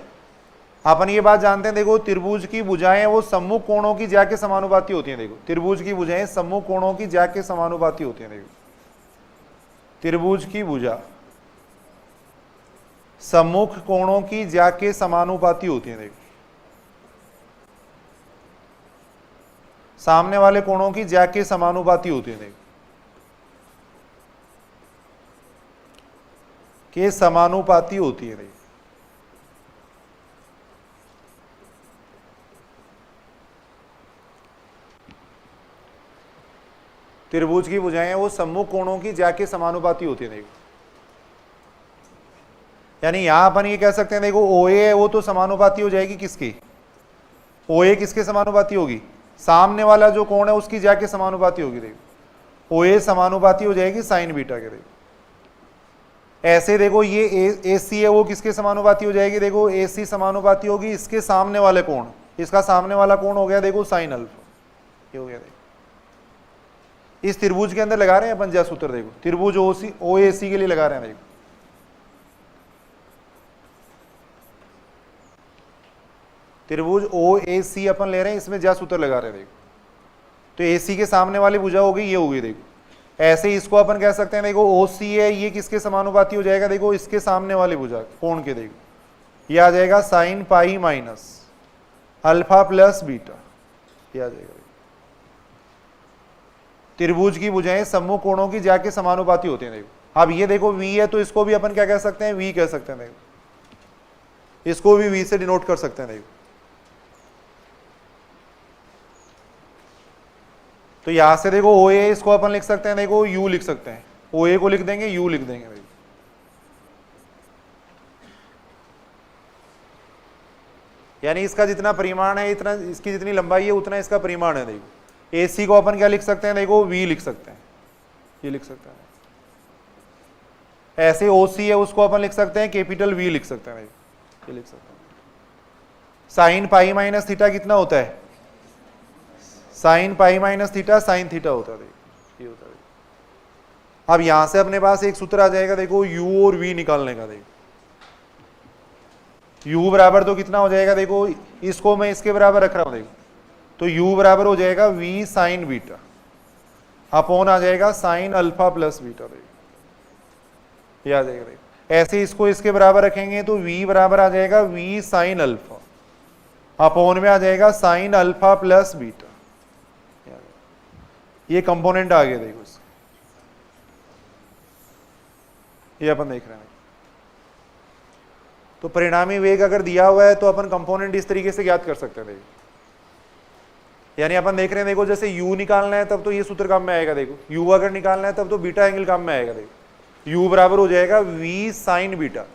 अपन ये बात जानते हैं, देखो त्रिभुज की भुजाएं वो सम्मुख कोणों की ज्या के समानुपाती होती हैं। देखो त्रिभुज की भुजाएं सम्मुख कोणों की ज्या के समानुपाती होती हैं। देखो त्रिभुज की भुजा सम्मुख कोणों की ज्या के समानुपाती होती है। देखो सामने वाले कोणों की ज्या के समानुपाती होती है। देखो के समानुपाती होती है। देखो त्रिभुज की भुजाएं वो सम्मुख कोणों की ज्या के समानुपाती होती है। देखो यानी यहां अपन ये कह सकते हैं, देखो OA है वो तो समानुपाती हो जाएगी किसकी? OA किसके समानुपाती होगी? सामने वाला जो कोण है उसकी ज्या के समानुपाती होगी। देखो OA समानुपाती हो जाएगी साइन बीटा के। देखो ऐसे देखो ये AC है वो किसके समानुपाती हो जाएगी? देखो AC समानुपाती होगी इसके सामने वाले कोण, इसका सामने वाला कोण हो गया देखो साइन अल्फा, ये हो गया। देखो इस त्रिभुज के अंदर लगा रहे हैं अपन ज्या सूत्र। देखो त्रिभुज OAC के लिए लगा रहे हैं। देखो त्रिभुज OAC अपन ले रहे हैं, इसमें ज्या सूत्र लगा रहे हैं। देखो तो AC के सामने वाली भुजा होगी ये होगी। देखो ऐसे इसको अपन कह सकते हैं, देखो OC है ये किसके समानुपाती हो जाएगा? देखो इसके सामने वाली भुजा कोण के। देखो ये आ जाएगा sine pi minus alpha plus beta, ये आ जाएगा। त्रिभुज की भुजाएं सम्मुख कोणों की ज्या के समानुपाती होती हैं। देखो अब ये देखो V है तो इसको भी अपन क्या कह सकते हैं? V कह सकते हैं। देखो इसको भी V से डिनोट कर सकते हैं। देखो तो यहां से देखो OA इसको अपन लिख सकते हैं, देखो U लिख सकते हैं, OA को लिख देंगे U लिख देंगे। देखो यानी इसका जितना परिमाण है इतना, इसकी जितनी लंबाई है उतना इसका परिमाण है। देखो AC को अपन क्या लिख सकते हैं? देखो V लिख सकते हैं, ये लिख सकते हैं। ऐसे OC है उसको अपन लिख सकते हैं कैपिटल V लिख सकते हैं, ये लिख सकते हैं। साइन पाई माइनस थीटा कितना होता है? Sine pi minus theta sine theta होता है, ये होता है। अब यहां से अपने पास एक सूत्र आ जाएगा, देखो u और v निकालने का। देखो u बराबर तो कितना हो जाएगा, देखो इसको मैं इसके बराबर रख रहा हूं, देखो तो u बराबर हो जाएगा v साइन बीटा अपॉन आ जाएगा साइन अल्फा प्लस बीटा। देखो ये आ जाएगा। देखो ऐसे इसको इसके बराबर रखेंगे तो v बराबर आ जाएगा v साइन अल्फा अपॉन में आ जाएगा साइन अल्फा प्लस बीटा। ये कंपोनेंट आ गया, देखो ये अपन देख रहे हैं। तो परिणामी वेग अगर दिया हुआ है तो अपन कंपोनेंट इस तरीके से ज्ञात कर सकते हैं। देखो यानी अपन देख रहे हैं, देखो जैसे u निकालना है तब तो ये सूत्र काम में आएगा। देखो u अगर निकालना है तब तो बीटा एंगल काम में आएगा। देखो u बराबर हो जाएगा v साइन बीटा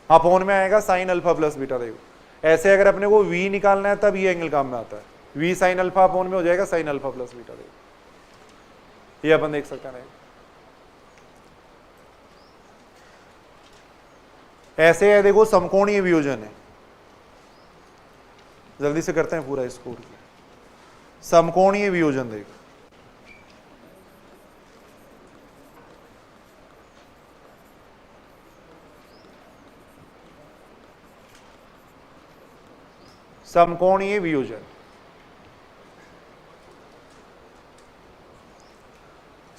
अपॉन में आएगा साइन अल्फा प्लस बीटा। देखो ऐसे अगर अपने को v निकालना है तब ये एंगल काम में आता है, v साइन अल्फा अपॉन में हो जाएगा साइन अल्फा प्लस बीटा। देखो ये अपन देख सकते हैं। ऐसे है, देखो समकोणीय वियोजन है, जल्दी से करते हैं पूरा इसको। समकोणीय वियोजन देखो, समकोणीय वियोजन।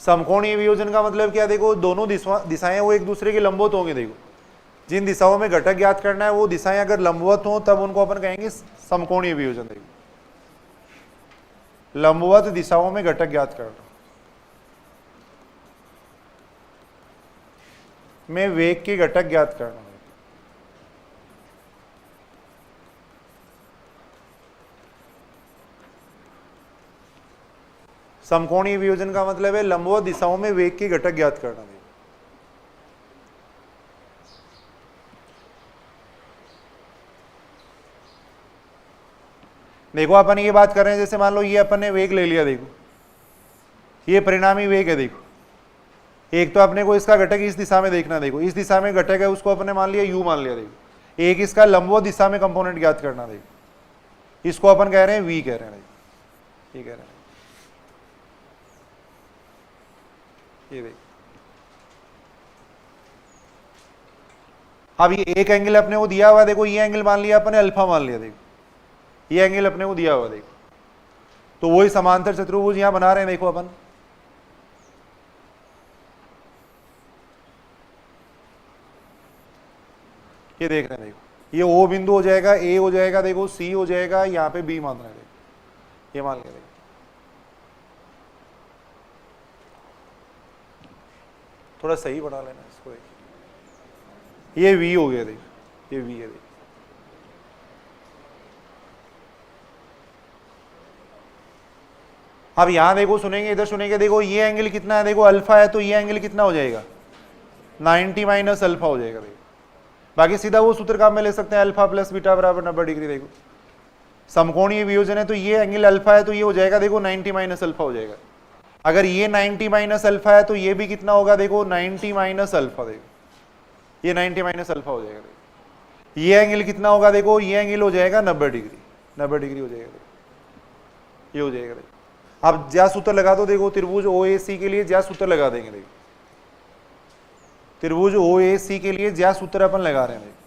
समकोणीय वियोजन का मतलब क्या, देखो दोनों दिशाएं वो एक दूसरे के लंबवत होंगे। देखो जिन दिशाओं में घटक ज्ञात करना है वो दिशाएं अगर लंबवत हो तब उनको अपन कहेंगे समकोणीय वियोजन। देखो लंबवत दिशाओं में घटक ज्ञात करना में वेग के घटक ज्ञात करना। समकोणीय वियोजन का मतलब है लंबवत दिशाओं में वेग के घटक ज्ञात करना। देखो अपन ये बात कर रहे हैं, जैसे मान लो ये अपन ने वेग ले लिया। देखो ये परिणामी वेग है। देखो एक तो अपने को इसका घटक इस दिशा में देखना। देखो इस दिशा में घटक है, उसको अपने मान लिया u मान लिया। देखो एक इसका लंबवत दिशा में कंपोनेंट ज्ञात करना। देखो इसको अपन कह रहे हैं v कह रहे हैं। देखो ये कह रहे हैं, ये देखो अब ये एक एंगल अपने को दिया हुआ। देखो ये एंगल मान लिया अपने अल्फा मान लिया। देखो ये एंगल अपने को दिया हुआ। देखो तो वही समांतर चतुर्भुज यहां बना रहे हैं। देखो अपन ये देख रहे हैं। देखो ये O बिंदु हो जाएगा, A हो जाएगा, देखो C हो जाएगा, यहाँ पे B मान रहे हैं। देखो ये मान लिया। देखो थोड़ा सही बना लेना इसको। देखिए ये V हो गया। देखो ये V है। देखो अब यहां देखो सुनेंगे, इधर सुनेंगे। देखो ये एंगल कितना है, देखो अल्फा है, तो ये एंगल कितना हो जाएगा 90 माइनस अल्फा हो जाएगा। देखो बाकी सीधा वो सूत्र काम में ले सकते हैं, अल्फा प्लस बीटा बराबर 90 डिग्री। देखो समकोणीय वियोजन है तो ये एंगल अल्फा है तो ये हो जाएगा देखो 90 माइनस अल्फा हो जाएगा। अगर ये 90 माइनस अल्फा है तो ये भी कितना होगा, देखो 90 माइनस अल्फा। देखो ये 90 माइनस अल्फा हो जाएगा। देखो ये एंगल कितना होगा, देखो ये एंगल हो जाएगा 90 डिग्री। 90 डिग्री हो जाएगा। देखो ये हो जाएगा। देखो अब ज्या सूत्र लगा दो। देखो त्रिभुज OAC के लिए ज्या सूत्र लगा देंगे। देखो त्रिभुज OAC के लिए ज्या सूत्र अपन लगा रहे हैं। देखो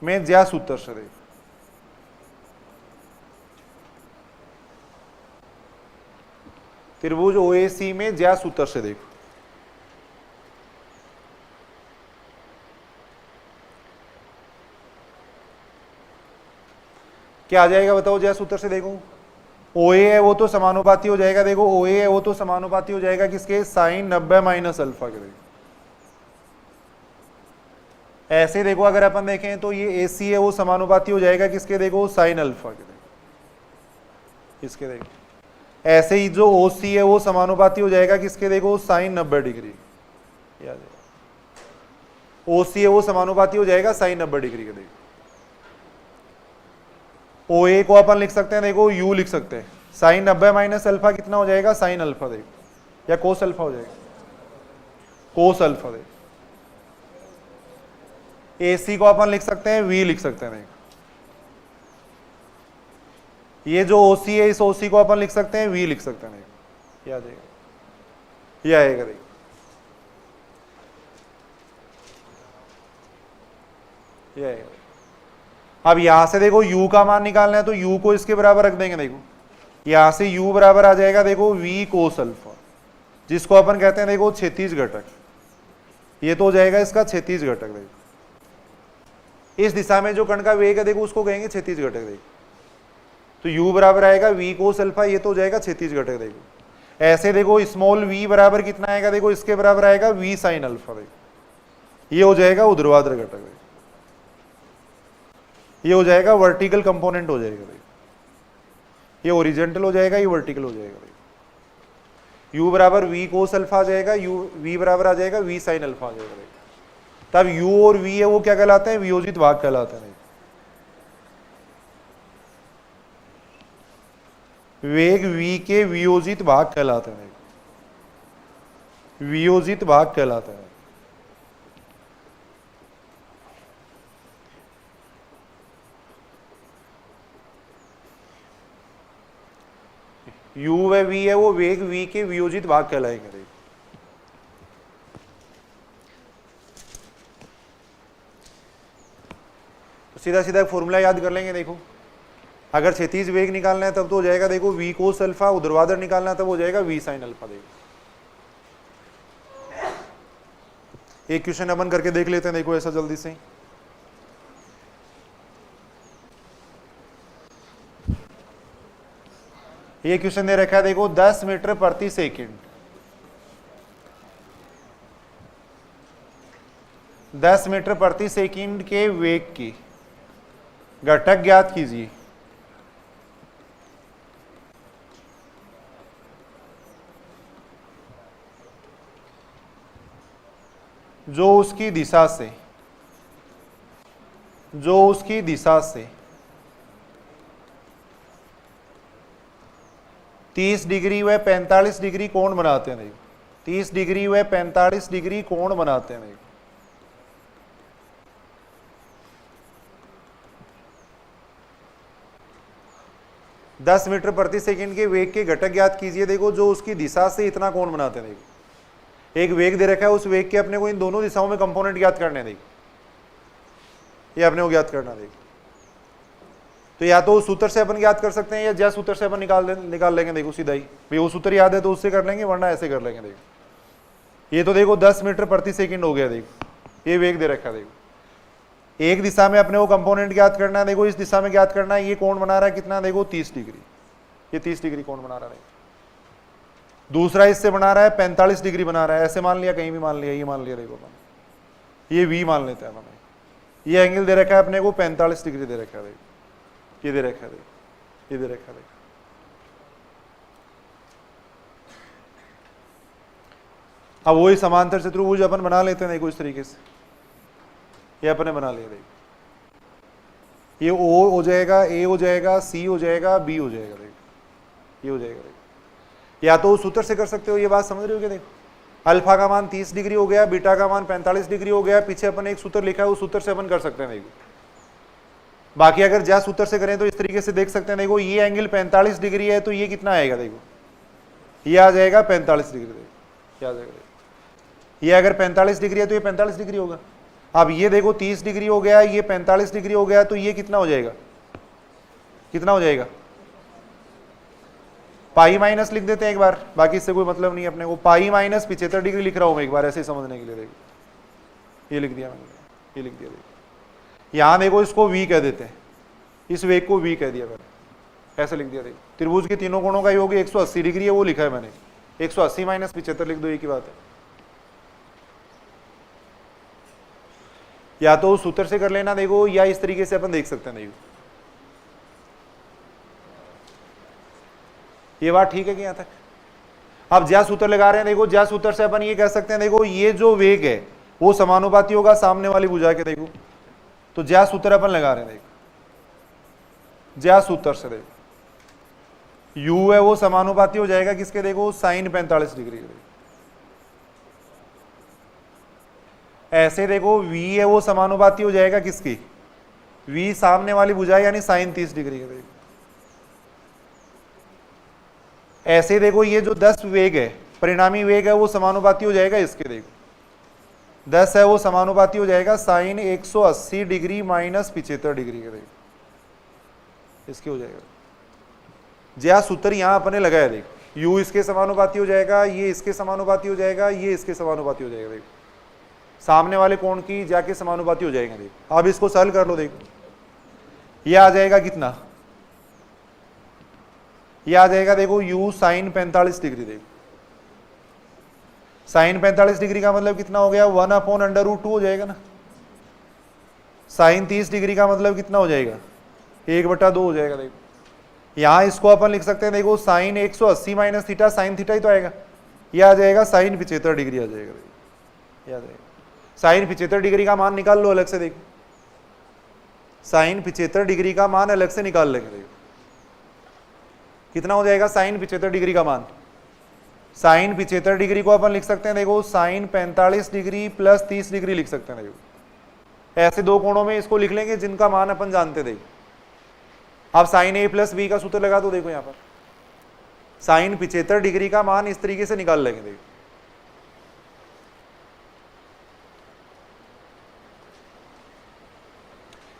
मैं ज्या सूत्र से, देखो त्रिभुज OAC में ज्या सूत्र से देखो क्या आ जाएगा, बताओ ज्या सूत्र से। देखो OA है वो तो समानुपाती हो जाएगा। देखो OA है वो तो समानुपाती हो जाएगा किसके, साइन 90 माइनस अल्फा के। देखो ऐसे देखो अगर अपन देखें तो ये AC है वो समानुपाती हो जाएगा किसके, देखो साइन अल्फा के। देखो इसके देखो ऐसे ही जो OC है वो समानुपाती हो जाएगा किसके, देखो साइन 90 डिग्री। याद है OC है वो समानुपाती हो जाएगा साइन 90 डिग्री के। देखो OA को अपन लिख सकते हैं, देखो U लिख सकते हैं। साइन 90 माइनस अल्फा कितना हो जाएगा, साइन अल्फा। देखो या कोस अल्फा हो जाएगा, कोस अल्फा। देखो AC को अपन लिख सकते हैं V लिख सकते हैं। देखो ये जो ओसी है इस ओसी को अपन लिख सकते हैं वी लिख सकते हैं, ये आ जाएगा, ये आएगा देखो, ये आएगा। अब यहां से देखो u का मान निकालना है तो u को इसके बराबर रख देंगे, देखो यहां से u बराबर आ जाएगा देखो v कोस अल्फा, जिसको अपन कहते हैं देखो क्षैतिज घटक, ये तो हो जाएगा इसका क्षैतिज घटक। देखो इस दिशा में जो कण का वेग है देखो उसको कहेंगे क्षैतिज घटक। देखो तो u बराबर आएगा v कोस अल्फा, ये तो हो जाएगा क्षैतिज घटक। देखो ऐसे देखो स्मॉल v बराबर कितना आएगा, देखो इसके बराबर आएगा v साइन अल्फा, देखो ये हो जाएगा ऊर्ध्वाधर घटक, देखो ये हो जाएगा वर्टिकल कंपोनेंट हो जाएगा, देखो ये ओरिजेंटल हो जाएगा, ये वर्टिकल हो जाएगा। देखो u बराबर v कोस अल्फा आ जाएगा, v बराबर आ जाएगा v साइन अल्फा आ जाएगा। देखो तब u और v है वो क्या कहलाते हैं, वियोजित भाग कहलाते हैं। वेग v के वियोजित भाग कहलाते हैं, वियोजित भाग कहलाते हैं। u व v है वो वेग v के वियोजित भाग कहलाएंगे। सीधा सीधा फॉर्मूला याद कर लेंगे। देखो अगर क्षैतिज वेग निकालना है तब तो हो जाएगा देखो v कोस अल्फा, ऊर्ध्वाधर निकालना है तब हो जाएगा v साइन अल्फा। देखो एक क्वेश्चन अपन करके देख लेते हैं, देखो ऐसा जल्दी से। ये क्वेश्चन दे रखा है देखो 10 मीटर प्रति सेकंड, 10 मीटर प्रति सेकंड के वेग की घटक ज्ञात कीजिए। जो उसकी दिशा से 30 डिग्री व 45 डिग्री कोण बनाते हैं। 30 डिग्री व 45 डिग्री कोण बनाते हैं। 10 मीटर प्रति सेकंड के वेग के घटक ज्ञात कीजिए। देखो जो उसकी दिशा से इतना कोण बनाते हैं। देखो एक वेग दे रखा है, उस वेग के अपने को इन दोनों दिशाओं में कंपोनेंट ज्ञात करने हैं। देखो ये अपने को ज्ञात करना। देखो तो या तो उस सूत्र से अपन ज्ञात कर सकते हैं या ज्या सूत्र से अपन निकाल लेंगे। देखो सीधा ही भाई वो सूत्र याद है तो उससे कर लेंगे, वरना ऐसे कर लेंगे। देखो ये तो देखो 10 मीटर प्रति सेकंड हो गया। देखो ये वेग दे रखा है। देखो एक दिशा में अपने को कंपोनेंट ज्ञात करना है। देखो इस दिशा में ज्ञात करना है। ये कोण बना रहा है कितना, देखो 30 डिग्री। ये 30 डिग्री कोण बना रहा है। दूसरा इससे बना रहा है 45 डिग्री बना रहा है। ऐसे मान लिया, कहीं भी मान लिया, ये मान लिया। देखो ये v मान लेते हैं हमें। ये एंगल दे रखा है अपने को 45 डिग्री दे रखा है। देखो ये दे रखा है, ये दे रखा है। अब वही समांतर चतुर्भुज अपन बना लेते हैं। देखो इस तरीके से ये अपने बना लिया। देखो ये O हो जाएगा, A हो जाएगा, C हो जाएगा, B हो जाएगा। देखो ये हो जाएगा। देखो या तो उस सूत्र से कर सकते हो। ये बात समझ रहे हो क्या? देखो अल्फा का मान 30 डिग्री हो गया, बीटा का मान 45 डिग्री हो गया। पीछे अपन एक सूत्र लिखा है, उस सूत्र से अपन कर सकते हैं। देखो बाकी अगर ज्या सूत्र से करें तो इस तरीके से देख सकते हैं। देखो ये एंगल 45 डिग्री है तो ये कितना आएगा, देखो ये आ जाएगा 45 डिग्री। देखो क्या आ जाएगा, ये अगर 45 डिग्री है तो ये 45 डिग्री होगा। अब ये देखो 30 डिग्री हो गया, ये 45 डिग्री हो गया, तो ये कितना हो जाएगा, कितना हो जाएगा? पाई माइनस लिख देते हैं एक बार, बाकी इससे कोई मतलब नहीं अपने को। पाई माइनस 75 डिग्री लिख रहा हूं मैं एक बार ऐसे समझने के लिए। देखो ये लिख दिया मैंने, ये लिख दिया। देखो यहां देखो इसको v कह देते हैं, इस वेग को v कह दिया मैंने, ऐसे लिख दिया। देखो त्रिभुज के तीनों कोणों का योग 180 डिग्री है, वो लिखा है मैंने। 180 माइनस 75 लिख दो, एक ही बात है। या तो उस सूत्र से कर लेना देखो, या इस तरीके से अपन देख सकते हैं। देखो ये बात ठीक है कि यहां तक? अब ज्या सूत्र लगा रहे हैं। देखो ज्या सूत्र से अपन ये कह सकते हैं, देखो ये जो वेग है वो समानुपाती होगा सामने वाली भुजा के। देखो तो ज्या सूत्र अपन लगा रहे हैं। देखो ज्या सूत्र से देखो u है वो समानुपाती हो जाएगा किसके, देखो साइन 45 डिग्री के। ऐसे देखो v है वो समानुपाती हो जाएगा किसकी, v सामने वाली भुजा यानी साइन 30 डिग्री के। देखो ऐसे देखो ये जो 10 वेग है, परिणामी वेग है, वो समानुपाती हो जाएगा इसके। देखो 10 है वो समानुपाती हो जाएगा साइन 180 डिग्री माइनस 75 डिग्री के। देखो इसके हो जाएगा, जया सूत्र यहां अपने लगाया। देखो u इसके समानुपाती हो जाएगा, ये इसके समानुपाती हो जाएगा, ये इसके समानुपाती हो जाएगा। देखो सामने वाले कोण की जाके समानुपाती हो जाएंगे। देखो अब इसको सॉल्व कर लो। देखो ये आ जाएगा कितना, ये आ जाएगा देखो u साइन 45 डिग्री। देखो साइन 45 डिग्री का मतलब कितना हो गया, 1/√2 हो जाएगा ना। साइन 30 डिग्री का मतलब कितना हो जाएगा, 1/2 हो जाएगा। देखो यहां इसको अपन लिख सकते हैं, देखो sine 180 minus theta, sine theta ही तो आएगा, ये आ जाएगा साइन 75 डिग्री आ जाएगा। देखो ये आ जाएगा साइन 75 डिग्री का मान निकाल लो अलग से। देखो साइन 75 डिग्री का मान अलग से निकाल लेंगे। देखो कितना हो जाएगा साइन 75 डिग्री का मान, साइन 75 डिग्री को अपन लिख सकते हैं, देखो साइन 45 डिग्री प्लस 30 डिग्री लिख सकते हैं। देखो ऐसे दो कोणों में इसको लिख लेंगे जिनका मान अपन जानते। देखो अब साइन a प्लस बी का सूत्र लगा दो। देखो यहां पर साइन 75 डिग्री का मान इस तरीके से निकाल लेंगे। देखो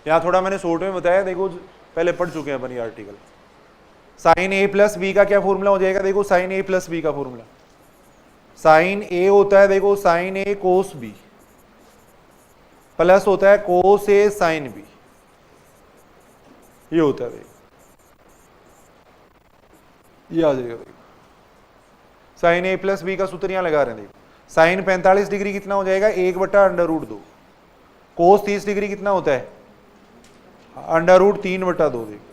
यहां थोड़ा मैंने शॉर्ट में बताया, देखो पहले पढ़ चुके हैं अपन ये article. Sine a plus b का क्या फॉर्मूला हो जाएगा, देखो साइन a प्लस बी का फॉर्मूला, साइन a होता है देखो sine a cos b plus होता है कोस a साइन b, ये होता है। देखो ये आ जाएगा। देखो साइन a प्लस बी का सूत्र यहां लगा रहे हैं। देखो साइन 45 डिग्री कितना हो जाएगा, 1/√2। कोस 30 डिग्री कितना होता है, √3/2। देखो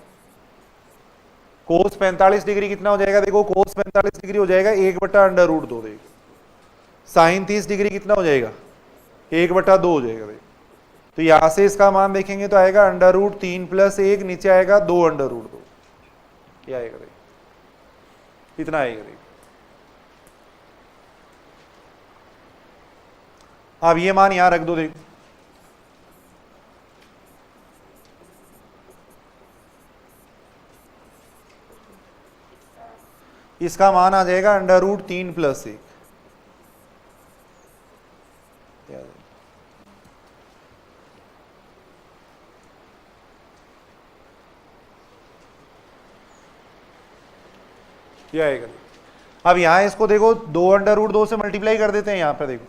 कोस 45 डिग्री कितना हो जाएगा, देखो कोस 45 डिग्री हो जाएगा 1/√2। देखो साइन 30 डिग्री कितना हो जाएगा, 1/2 हो जाएगा। देखो तो यहां से इसका मान देखेंगे तो आएगा √3 + 1, नीचे आएगा 2/√2, ये आएगा। देखो इतना आएगा। देखो अब ये मान यहां रख दो। देखो इसका मान आ जाएगा √3 + 1। ये आएगा। अब यहां इसको देखो 2/√2 से मल्टीप्लाई कर देते हैं। यहां पे देखो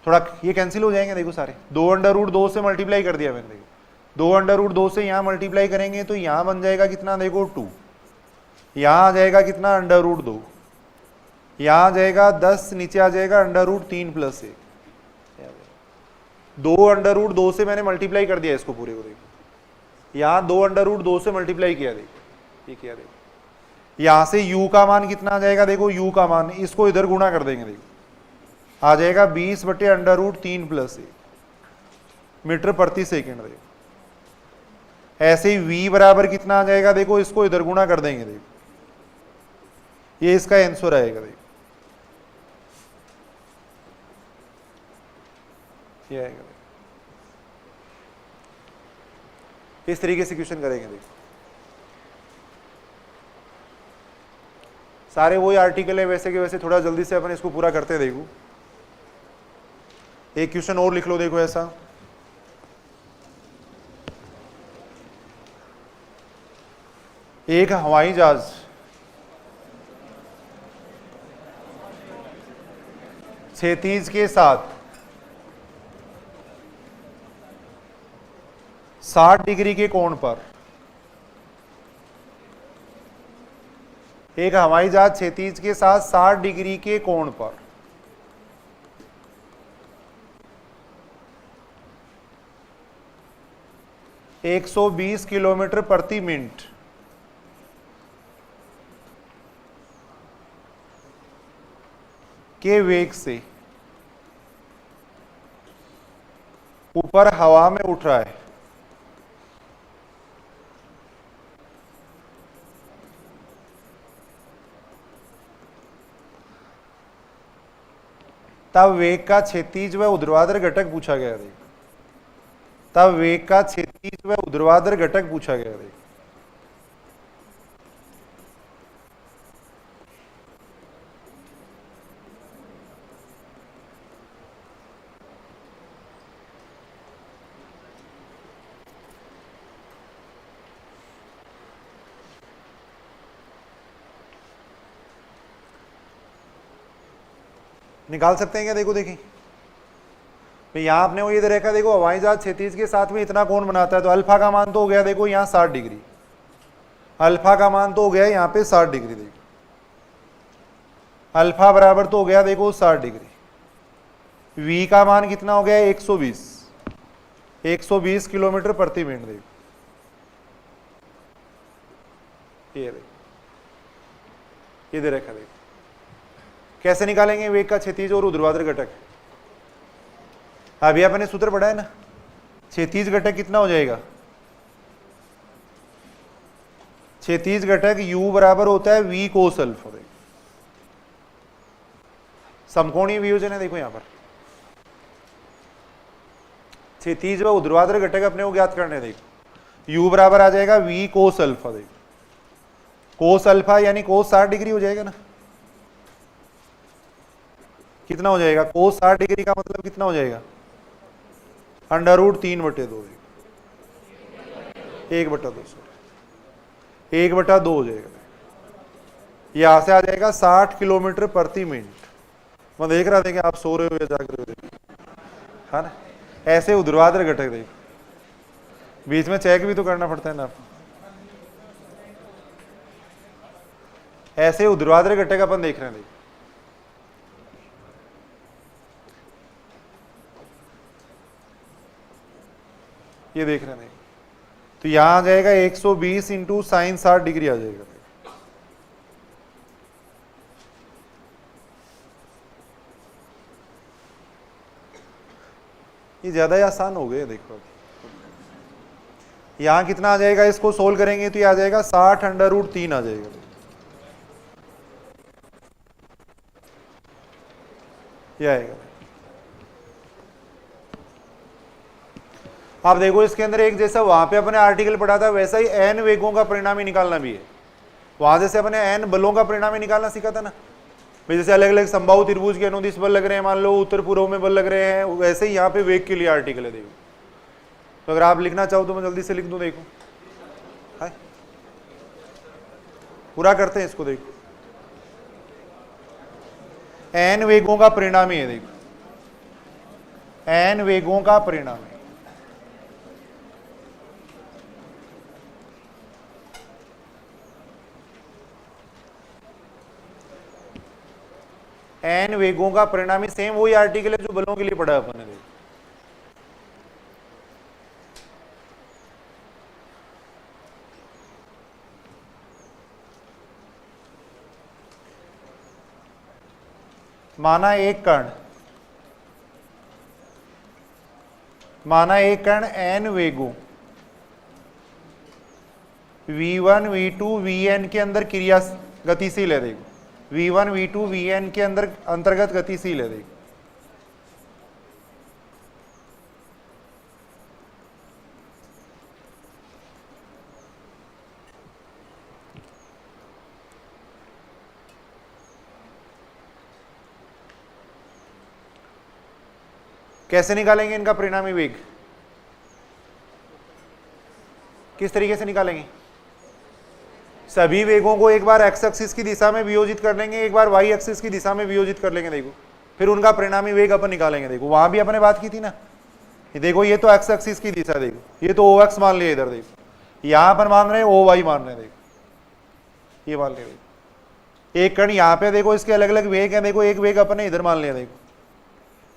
थोड़ा ये कैंसिल हो जाएंगे। देखो सारे 2/√2 से मल्टीप्लाई कर दिया मैंने। देखो 2/√2 से यहां मल्टीप्लाई करेंगे तो यहां बन जाएगा कितना, देखो 2, यहां आ जाएगा कितना √2, यहां आ जाएगा 10, नीचे आ जाएगा √3 + 1। 2/√2 से मैंने मल्टीप्लाई कर दिया इसको पूरे को। देखो यहां 2/√2 से मल्टीप्लाई किया। देखो ये किया। देखो यहां से u का मान कितना आ जाएगा, देखो u का मान इसको इधर गुणा कर देंगे। देखो आ जाएगा 20/√3 + 1 मीटर प्रति सेकेंड। देखो ऐसे ही v बराबर कितना आ जाएगा, देखो इसको इधर गुणा कर देंगे। देखो ये इसका आंसर आएगा। देखो ये आएगा। इस तरीके से क्वेश्चन करेंगे। देखो सारे वही आर्टिकल है वैसे के वैसे, थोड़ा जल्दी से अपन इसको पूरा करते हैं। देखो एक क्वेश्चन और लिख लो। देखो ऐसा, एक हवाई जहाज क्षैतिज के साथ 60 डिग्री के कोण पर, एक हवाई जहाज क्षैतिज के साथ 60 डिग्री के कोण पर 120 किलोमीटर प्रति मिनट के वेग से ऊपर हवा में उठ रहा है। तब वेग का क्षैतिज व ऊर्ध्वाधर घटक पूछा गया। तब वेग का क्षैतिज व ऊर्ध्वाधर घटक पूछा गया। निकाल सकते हैं क्या? देखो देखिए यहां आपने वो ये दे रखा, देखो हवाई जहाज क्षैतिज के साथ में इतना कोण बनाता है, तो अल्फा का मान तो हो गया देखो यहाँ 60 डिग्री, अल्फा का मान तो हो गया यहाँ पे 60 डिग्री, देखो अल्फा बराबर तो हो गया देखो 60 डिग्री। वी का मान कितना हो गया? 120 किलोमीटर प्रति मिनट। देखो ये दे रखा, देखो कैसे निकालेंगे वेग का क्षैतिज और ऊर्ध्वाधर घटक? अभी आपने सूत्र पढ़ा है ना, क्षैतिज घटक कितना हो जाएगा? क्षैतिज घटक u बराबर होता है v कोस अल्फा। समकोणीय वियोजन है, देखो यहां पर क्षैतिज व ऊर्ध्वाधर घटक अपने को ज्ञात करने। देखो u बराबर आ जाएगा v कोस अल्फा। देखो कोस अल्फा यानी कोस 60 डिग्री हो जाएगा ना, कितना हो जाएगा? कोस 60 डिग्री का मतलब कितना हो जाएगा? √3/2, 1/2 हो जाएगा। यहां से आ जाएगा 60 किलोमीटर प्रति मिनट। मैं देख रहा था कि आप सो रहे हो या जाग रहे हो, है ना? ऐसे ऊर्ध्वाधर घटक, देखो बीच में चेक भी तो करना पड़ता है ना आपको। ऐसे ऊर्ध्वाधर घटक अपन देख रहे हैं, देखो ये देख रहे हैं, तो यहां आ जाएगा 120 इंटू साइन 60 डिग्री आ जाएगा। ये ज्यादा ही आसान हो गए। देखो यहां कितना आ जाएगा? इसको सोल्व करेंगे तो ये आ जाएगा 60√3 आ जाएगा। ये आएगा। आप देखो इसके अंदर एक जैसा वहां पे अपने आर्टिकल पढ़ा था वैसा ही एन वेगों का परिणाम ही निकालना भी है। वहां जैसे अपने एन बलों का परिणाम ही निकालना सीखा था ना भाई, जैसे अलग अलग संभाव त्रिभुज के अनुदिश बल लग रहे हैं, मान लो उत्तर पूर्व में बल लग रहे हैं, वैसे ही यहाँ पे वेग के लिए आर्टिकल है। देखो तो अगर आप लिखना चाहो तो मैं जल्दी से लिख दूं। देखो है पूरा करते हैं इसको। देखो एन वेगों का परिणाम ही है। देखो एन वेगों का परिणाम है। एन वेगों का परिणामी सेम वही आर्टिकल है जो बलों के लिए पढ़ा है अपन ने। माना एक कण एन वेगों v1 v2 vn के अंदर क्रिया गतिशील है। देखो v1 v2 vn के अंदर अंतर्गत गतिशील है। देखो कैसे निकालेंगे इनका परिणामी वेग? किस तरीके से निकालेंगे? सभी वेगों को एक बार एक्स एक्सिस की दिशा में वियोजित कर लेंगे, एक बार वाई एक्सिस की दिशा में वियोजित कर लेंगे। देखो फिर उनका परिणामी वेग अपन निकालेंगे। देखो वहां भी अपने बात की थी ना, ये देखो ये तो एक्स एक्सिस की दिशा, देखो ये तो ओ एक्स मान लिया इधर, देखो यहां पर मान रहे हैं ओ वाई मान रहे हैं। देखो ये मान लिया। देखो एक कण यहाँ पे, देखो इसके अलग अलग वेग है। देखो एक वेग अपने इधर मान लिया। देखो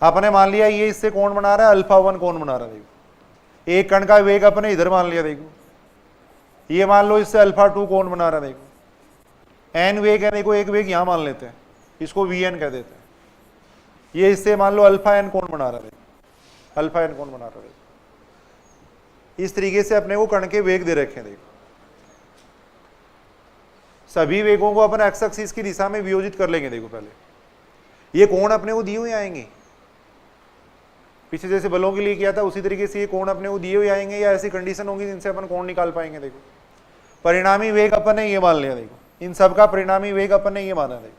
आपने मान लिया ये इससे कोण बना रहा है, अल्फा 1 कोण बना रहा है। देखो एक कण का वेग अपने इधर मान लिया। देखो ये मान लो इससे अल्फा 2 कोण बना रहा है। देखो एन वेग है, देखो एक वेग यहां मान लेते हैं, इसको वी एन कह देते हैं। ये इससे मान लो अल्फा एन कोण बना रहा है, अल्फा एन कोण बना रहा है। इस तरीके से अपने को कण के वेग दे रखे हैं। देखो सभी वेगों को अपन एक्स एक्सिस की दिशा में वियोजित कर लेंगे। देखो पहले ये कोण अपने को दिए हुए आएंगे, पीछे जैसे बलों के लिए किया था उसी तरीके से ये कोण अपने को दिए हुए आएंगे, या ऐसी कंडीशन होगी जिनसे अपन कोण निकाल पाएंगे। देखो परिणामी वेग अपन ने ये मान लिया। देखो इन सब का परिणामी वेग अपन ने ये माना। देखो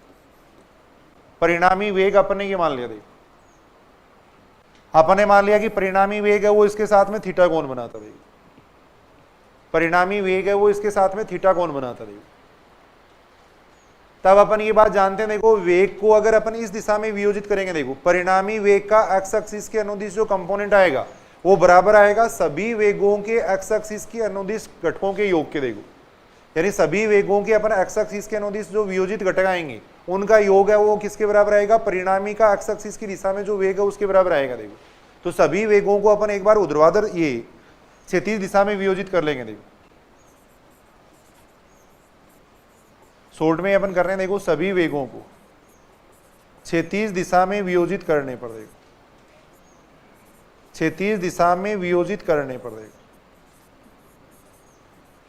परिणामी वेग अपन ने ये मान लिया। देखो अपन ने मान लिया कि परिणामी वेग है वो इसके साथ में थीटा कोण बनाता। देखो परिणामी वेग है वो इसके साथ में थीटा कोण बनाता। देखो तब अपन ये बात जानते हैं, देखो वेग को अगर अपन इस दिशा में वियोजित करेंगे, देखो परिणामी वेग का एक्स एक्सिस के अनुदिश जो कंपोनेंट आएगा वो बराबर आएगा सभी वेगों के एक्स एक्सिस की अनुदिश घटकों के योग के। देखो यानी सभी वेगों के अपन एक्स एक्सिस के अनुदिश जो वियोजित घटक आएंगे उनका योग है वो किसके बराबर आएगा, परिणामी का एक्स एक्सिस की दिशा में जो वेग है उसके बराबर आएगा। देखो तो सभी वेगों को अपन एक बार ऊर्ध्वाधर ये क्षैतिज दिशा में वियोजित कर लेंगे। देखो शॉर्ट में अपन कर रहे हैं, देखो सभी वेगों को क्षैतिज दिशा में वियोजित करने पर, देखो क्षैतिज दिशा में वियोजित करने पर, देखो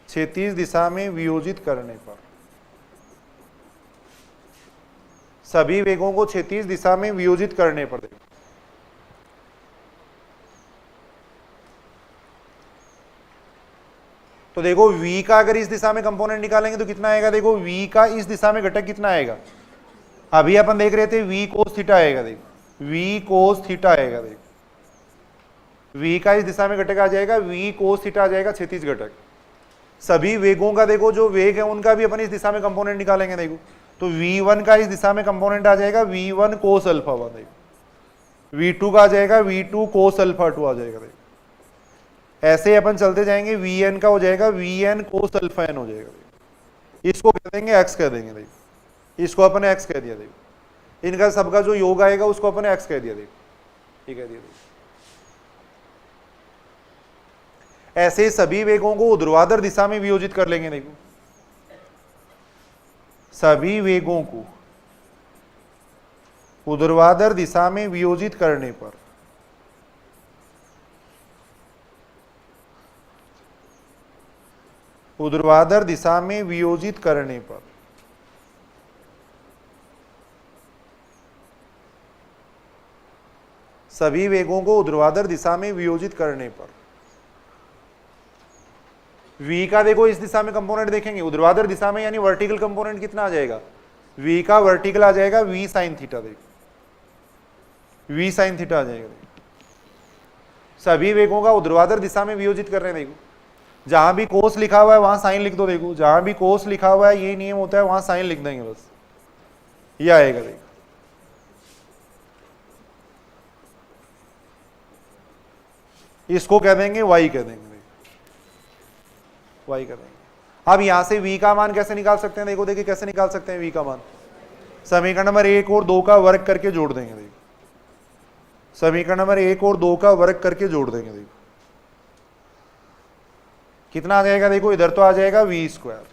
क्षैतिज दिशा में वियोजित करने पर सभी वेगों को क्षैतिज दिशा में वियोजित करने पर, देखो तो देखो v का अगर इस दिशा में कंपोनेंट निकालेंगे तो कितना आएगा, देखो v का इस दिशा में घटक कितना आएगा, अभी अपन देख रहे थे v कोस थीटा आएगा, देखो v कोस थीटा आएगा, देखो v का इस दिशा में घटक आ जाएगा v कोस थीटा आ जाएगा क्षैतिज घटक। सभी वेगों का देखो जो वेग है उनका भी अपन इस दिशा में कंपोनेंट निकालेंगे, देखो तो v1 का इस दिशा में कंपोनेंट आ जाएगा v1 कोस अल्फा 1, देखो v2 का आ जाएगा v2 कोस अल्फा 2 आ जाएगा। देखो ऐसे अपन चलते जाएंगे, vn का हो जाएगा vn कोस अल्फा n हो जाएगा। इसको कह देंगे x कह देंगे, देखो इसको अपन x कह दिया, देखो इनका सबका जो योग आएगा उसको अपन x कह दिया, देखो ये कह दिया। देखो ऐसे सभी वेगों को ऊर्ध्वाधर दिशा में वियोजित कर लेंगे। देखो सभी वेगों को ऊर्ध्वाधर दिशा में वियोजित करने पर ऊर्ध्वाधर दिशा में वियोजित करने पर सभी वेगों को ऊर्ध्वाधर दिशा में वियोजित करने पर v का देखो इस दिशा में कंपोनेंट देखेंगे ऊर्ध्वाधर दिशा में, यानी वर्टिकल कंपोनेंट कितना आ जाएगा, v का वर्टिकल आ जाएगा v साइन थीटा, देखो v साइन थीटा आ जाएगा। सभी वेगों का ऊर्ध्वाधर दिशा में वियोजित कर रहे हैं। देखो जहां भी कोस लिखा हुआ है वहां साइन लिख दो, देखो जहां भी कोस लिखा हुआ है ये नियम होता है वहां साइन लिख देंगे, बस ये आएगा। देखो इसको कह देंगे y कह देंगे, y कर देंगे। अब यहां से v का मान कैसे निकाल सकते हैं, देखो देखिए कैसे निकाल सकते हैं v का मान, समीकरण नंबर 1 और 2 का वर्ग करके जोड़ देंगे। देखो समीकरण नंबर 1 और 2 का वर्ग करके जोड़ देंगे। देखो कितना आ जाएगा, देखो इधर तो आ जाएगा v स्क्वायर,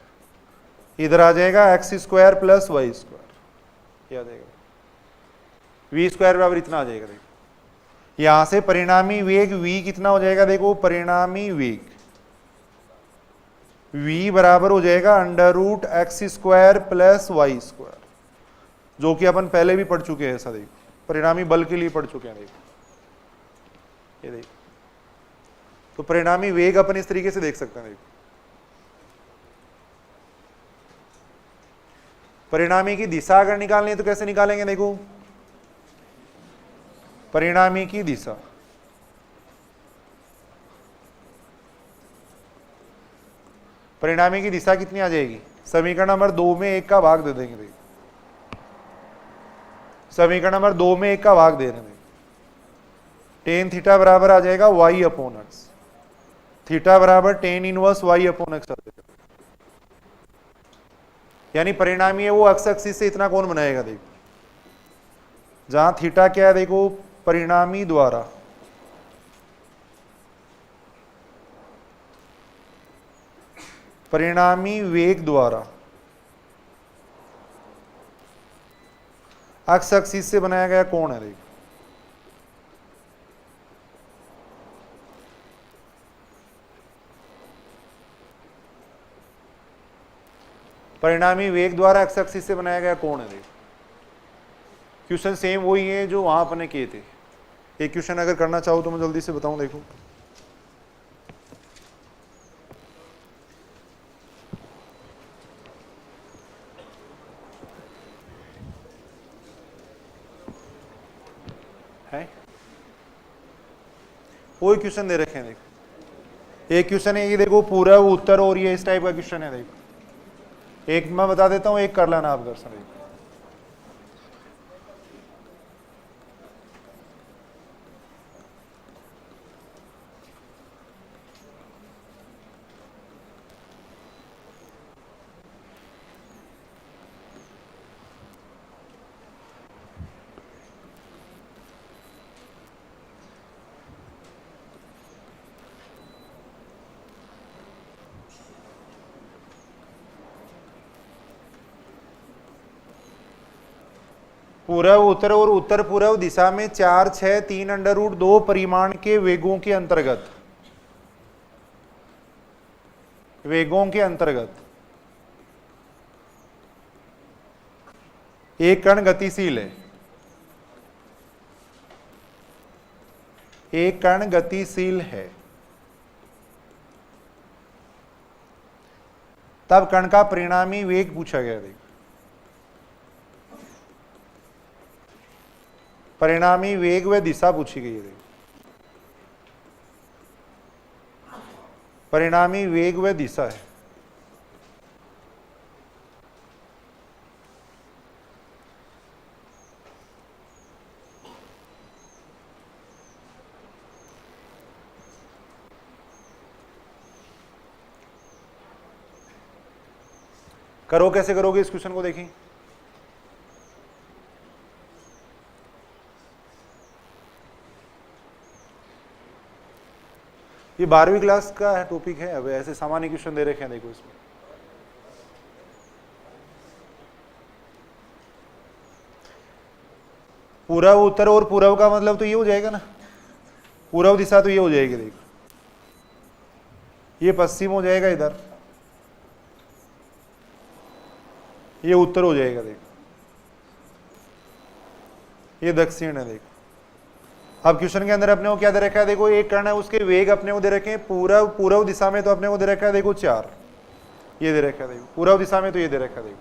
इधर आ जाएगा x square plus y square, ये आ जाएगा v स्क्वायर बराबर इतना आ जाएगा। देखो यहां से परिणामी वेग v कितना हो जाएगा, देखो परिणामी वेग v बराबर हो जाएगा under root x square plus y square, जो कि अपन पहले भी पढ़ चुके हैं। ऐसा देखो परिणामी बल के लिए पढ़ चुके हैं। देखो ये देखो तो परिणामी वेग अपन इस तरीके से देख सकते हैं। देखो परिणामी की दिशा अगर निकालनी है तो कैसे निकालेंगे, देखो परिणामी की दिशा परिणामी की दिशा कितनी आ जाएगी, समीकरण नंबर 2 में 1 का भाग दे देंगे। देखो समीकरण नंबर 2 में 1 का भाग दे रहे हैं, टेन थीटा बराबर आ जाएगा y अपॉन एक्स, थीटा बराबर tan inverse y upon X आ जाएगा। यानी परिणामी है वो एक्स एक्सिस से इतना कोण बनाएगा। देखो जहां थीटा क्या है, देखो परिणामी द्वारा परिणामी वेग द्वारा एक्स एक्सिस से बनाया गया कोण है। देखो परिणामी वेग द्वारा एक्स एक्सिस से बनाया गया कोण है। देखो क्वेश्चन सेम वही है जो वहां अपने किए थे। एक क्वेश्चन अगर करना चाहो तो मैं जल्दी से बताऊं। देखो है वही क्वेश्चन दे रखे हैं। देखो एक क्वेश्चन है ये, देखो पूर्व उत्तर और ये इस टाइप का क्वेश्चन है। देखो एक मैं बता देता हूं, एक कर लेना आप घर से। पूर्व उत्तर और उत्तर पूर्व दिशा में 4, 6, 3 अंडर रूट 2 परिमाण के वेगों के अंतर्गत एक कण गतिशील है। एक कण गतिशील है, तब कण का परिणामी वेग पूछा गया। देखो परिणामी वेग व दिशा पूछी गई है। परिणामी वेग व दिशा है। करो, कैसे करोगे इस क्वेश्चन को देखें। ये 12वीं क्लास का टॉपिक है। अब ऐसे सामान्य क्वेश्चन दे रखे हैं, देखो इसमें। पूर्व उत्तर और पूर्व का मतलब तो ये हो जाएगा ना, पूर्व दिशा तो ये हो जाएगी। देखो ये पश्चिम हो जाएगा, इधर ये उत्तर हो जाएगा। देखो ये दक्षिण है। देखो अब क्वेश्चन के अंदर अपने को क्या दे रखा है, देखो एक कण है, उसके वेग अपने को दे रखे हैं। पूर्व दिशा में तो अपने को दे रखा है, देखो 4, ये दे रखा है। देखो पूर्व दिशा में तो ये दे रखा है। देखो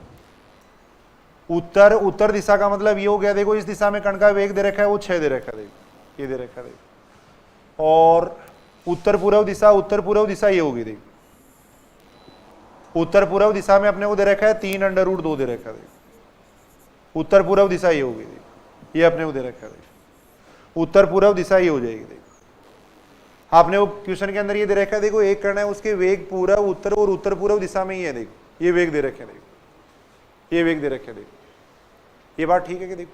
उत्तर दिशा का मतलब ये हो गया, देखो इस दिशा में कण का वेग दे रखा है, वो 6 दे रखा है। देखो ये दे रखा है। देखो और उत्तर पूर्व दिशा ये होगी। देखो उत्तर पूर्व दिशा में अपने को दे रखा है 3 अंडर रूट 2 दे रखा है। देखो उत्तर पूर्व दिशा ये होगी। देखो ये अपने को दे रखा है। उत्तर पूर्व दिशा ये हो जाएगी। देखो आपने वो क्वेश्चन के अंदर ये दे रखा है, देखो एक कण है, उसके वेग पूर्व, उत्तर और उत्तर पूर्व दिशा में ही है। देखो ये वेग दे रखे हैं। देखो ये वेग दे रखे हैं। देखो ये बात ठीक है कि देखो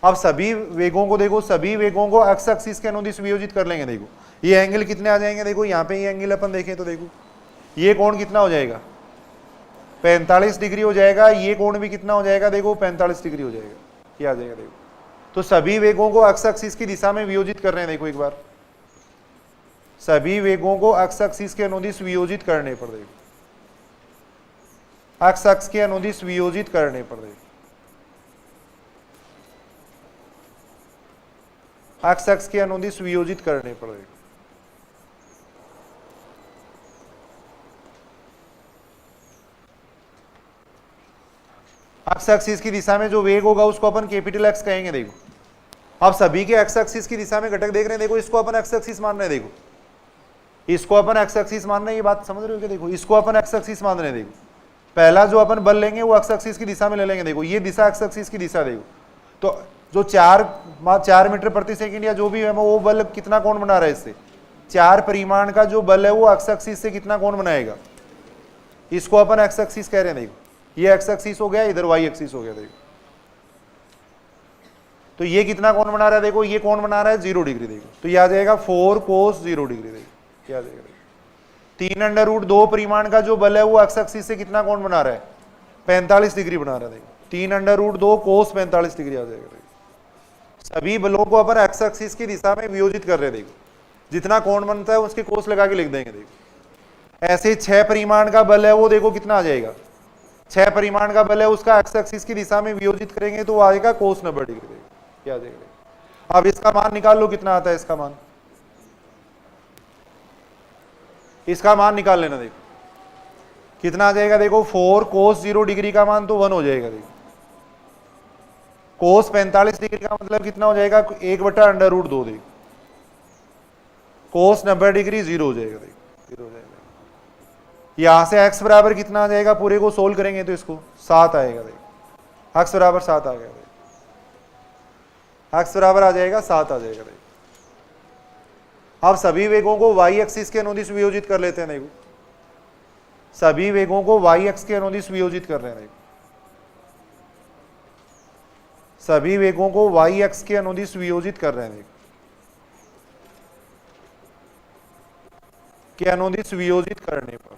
अब सभी वेगों को, देखो सभी वेगों को एक्स एक्सिस के अनुदिश वियोजित कर लेंगे। देखो ये एंगल कितने आ जाएंगे, देखो यहाँ पे ये एंगल अपन देखें तो देखो ये कोण कितना हो जाएगा, 45 डिग्री हो जाएगा। ये कोण भी कितना हो जाएगा, देखो 45 डिग्री हो जाएगा, ये आ जाएगा। देखो तो सभी वेगों को एक्स एक्सिस की दिशा में वियोजित कर रहे हैं। देखो एक बार सभी वेगों को एक्स एक्सिस के अनुदिश वियोजित करने पर, देखो एक्स एक्स के अनुदिश वियोजित करने पर, देखो एक्स एक्स के अनुदिश वियोजित करने पर, देखो एक्स एक्सिस की दिशा में जो वेग होगा उसको अपन कैपिटल एक्स कहेंगे। देखो अब सभी के एक्स एक्सिस की दिशा में घटक देख रहे हैं। देखो इसको अपन एक्स एक्सिस मान रहे हैं। देखो इसको अपन एक्स एक्सिस मान रहे हैं, ये बात समझ रहे हो क्या। देखो इसको अपन एक्स एक्सिस मान रहे हैं। देखो पहला जो अपन बल लेंगे वो एक्स एक्सिस की दिशा में ले लेंगे। देखो ये दिशा एक्स एक्सिस की दिशा। देखो तो जो 4 मीटर प्रति सेकंड या जो भी है वो बल कितना कोण बना रहा है इससे, 4 परिमाण का जो बल है वो एक्स एक्सिस से कितना कोण बनाएगा, इसको अपन एक्स एक्सिस कह रहे हैं। देखो ये एक्स एक्सिस हो गया, इधर वाई एक्सिस हो गया। देखो तो ये कितना कोण बना रहा है, देखो ये कोण बना रहा है 0 डिग्री। देखो तो ये आ जाएगा 4 cos 0 डिग्री। देखो ये आ जाएगा। 3 अंडर रूट 2 परिमाण का जो बल है वो एक्स एक्सिस से कितना कोण बना रहा है, 45 डिग्री बना रहा है। देखो 3 अंडर रूट 2 cos 45 डिग्री आ जाएगा। सभी बलों को अपन एक्स एक्सिस की दिशा में वियोजित कर रहे हैं। देखो जितना कोण बनता है उसके कोस लगा के लिख देंगे। देखो ऐसे 6 परिमाण का बल है वो देखो कितना आ जाएगा, 6 परिमाण का बल है उसका एक्स एक्सिस की दिशा में वियोजित करेंगे तो वो आएगा cos 90 डिग्री। क्या आ जाएगा, अब इसका मान निकाल लो कितना आता है। इसका मान निकाल लेना। देखो कितना आ जाएगा, देखो 4 cos 0 डिग्री का मान तो 1 हो जाएगा। देखो cos 45 डिग्री का मतलब कितना हो जाएगा, 1/√2। देखो cos 90 डिग्री 0 हो जाएगा। देखो 0 हो जाएगा। यहां से x बराबर कितना आ जाएगा, पूरे को सोल्व करेंगे तो इसको 7 आएगा। देखो x बराबर 7 आ गया, x बराबर आ जाएगा 7 आ जाएगा। देखो अब सभी वेगों को y एक्सिस के अनुदिश वियोजित कर लेते हैं। देखो सभी वेगों को y एक्स के अनुदिश वियोजित कर रहे हैं। देखो सभी वेगों को y एक्स के अनुदिश वियोजित कर रहे हैं। देखो के अनुदिश वियोजित करने पर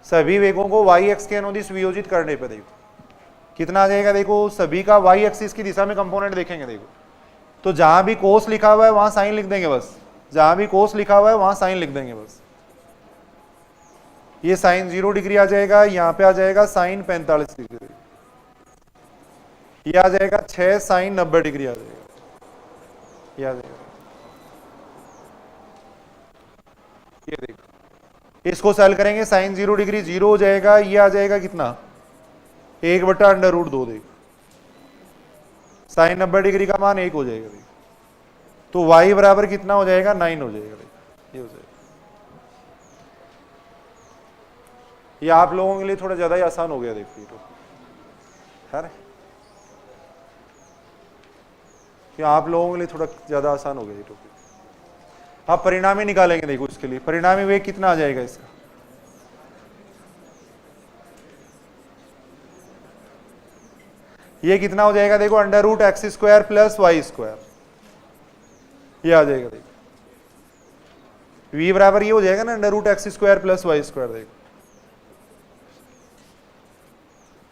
सभी वेगों को y एक्स के अनुदिश वियोजित करने पर देखो कितना आ जाएगा। देखो सभी का y एक्सिस की दिशा में कंपोनेंट देखेंगे। देखो तो जहां भी कोस लिखा हुआ है वहां साइन लिख देंगे बस, जहां भी कोस लिखा हुआ है वहां साइन लिख देंगे बस। ये साइन 0 डिग्री आ जाएगा, यहां पे आ जाएगा साइन 45 डिग्री, ये आ जाएगा 6 साइन 90 डिग्री आ जाएगा, ये आ जाएगा। ये देखो इसको सॉल्व करेंगे, साइन 0 डिग्री 0 हो जाएगा, ये आ जाएगा कितना 1/√2। देखो साइन 90 डिग्री का मान 1 हो जाएगा। देखो तो y बराबर कितना हो जाएगा 9 हो जाएगा। देखो ये हो जाएगा। ये आप लोगों के लिए थोड़ा ज्यादा ही आसान हो गया। देखो ये तो है, ये आप लोगों के लिए थोड़ा ज्यादा आसान हो गया ये टॉपिक। आप परिणामी निकालेंगे। देखो इसके लिए परिणामी वेग कितना आ जाएगा इसका, ये कितना हो जाएगा। देखो √x² प्लस y², ये आ जाएगा। देखो v बराबर ये हो जाएगा ना √x² प्लस y²। देखो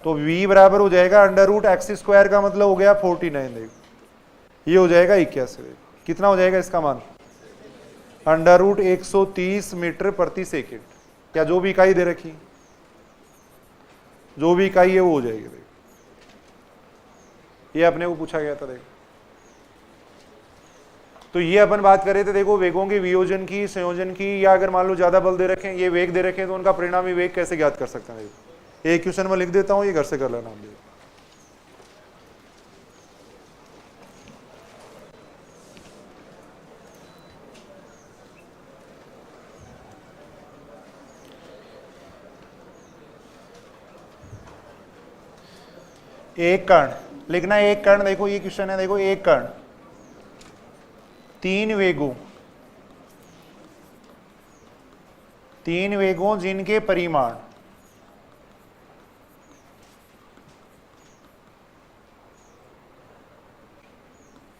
तो v बराबर हो जाएगा √x² का मतलब हो गया 49। देखो ये हो जाएगा 81। देखो कितना हो जाएगा इसका मान √130 मीटर प्रति सेकेंड, या जो भी इकाई दे रखी, जो भी इकाई है वो हो जाएगी। देखो ये अपने को पूछा गया था। देखो तो ये अपन बात कर रहे थे। देखो वेगों के वियोजन की, संयोजन की, या अगर मान लो ज्यादा बल दे रखे हैं, ये वेग दे रखे हैं, तो उनका परिणामी वेग कैसे ज्ञात कर सकते हैं। देखो एक क्वेश्चन में लिख देता हूं, ये घर से कर लेना। एक कण लिखना है, एक कण। देखो ये क्वेश्चन है। देखो एक कण 3 वेगों जिनके परिमाण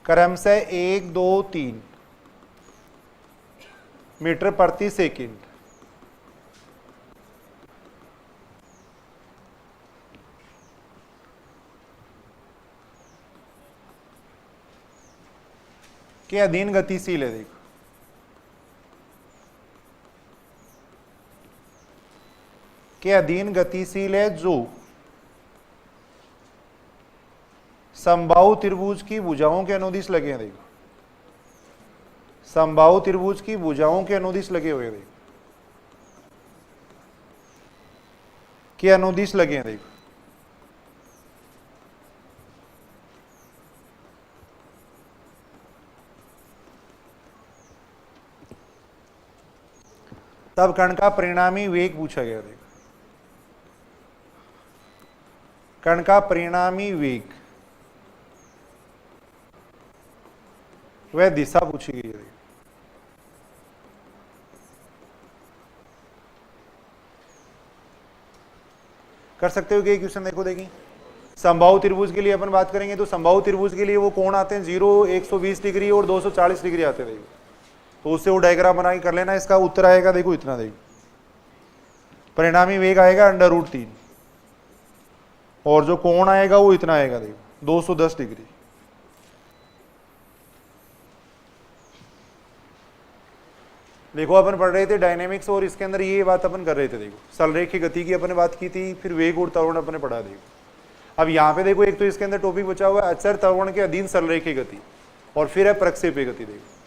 क्रमशः 1, 2, 3 मीटर प्रति सेकंड के अधीन गतिशील है। देखो के अधीन गतिशील है, जो समबाहु त्रिभुज की भुजाओं के अनुदिश लगे हैं। देखो समबाहु त्रिभुज की भुजाओं के अनुदिश लगे हुए। देखो के अनुदिश लगे हैं। देखो तब कण का परिणामी वेग पूछा गया। देखो कण का परिणामी वेग वह दिशा पूछी गई है। कर सकते हो कि क्वेश्चन देखो। देखिए समबाहु त्रिभुज के लिए अपन बात करेंगे तो समबाहु त्रिभुज के लिए वो कोण आते हैं 0, 120 डिग्री और 240 डिग्री आते हैं। देखो तो उससे वो डायग्राम बना के कर लेना। इसका उत्तर आएगा देखो इतना। देखो परिणामी वेग आएगा √3 और जो कोण आएगा वो इतना आएगा। देखो 210 डिग्री। देखो अपन पढ़ रहे थे डायनेमिक्स और इसके अंदर ये बात अपन कर रहे थे। देखो सरलरेखीय गति की अपन ने बात की थी, फिर वेग और त्वरण अपन ने पढ़ा। देखो अब यहाँ पे देखो एक तो इसके अंदर टॉपिक बचा हुआ है अचर त्वरण के अधीन सरलरेखीय गति, और फिर है प्रक्षेपीय गति। देखो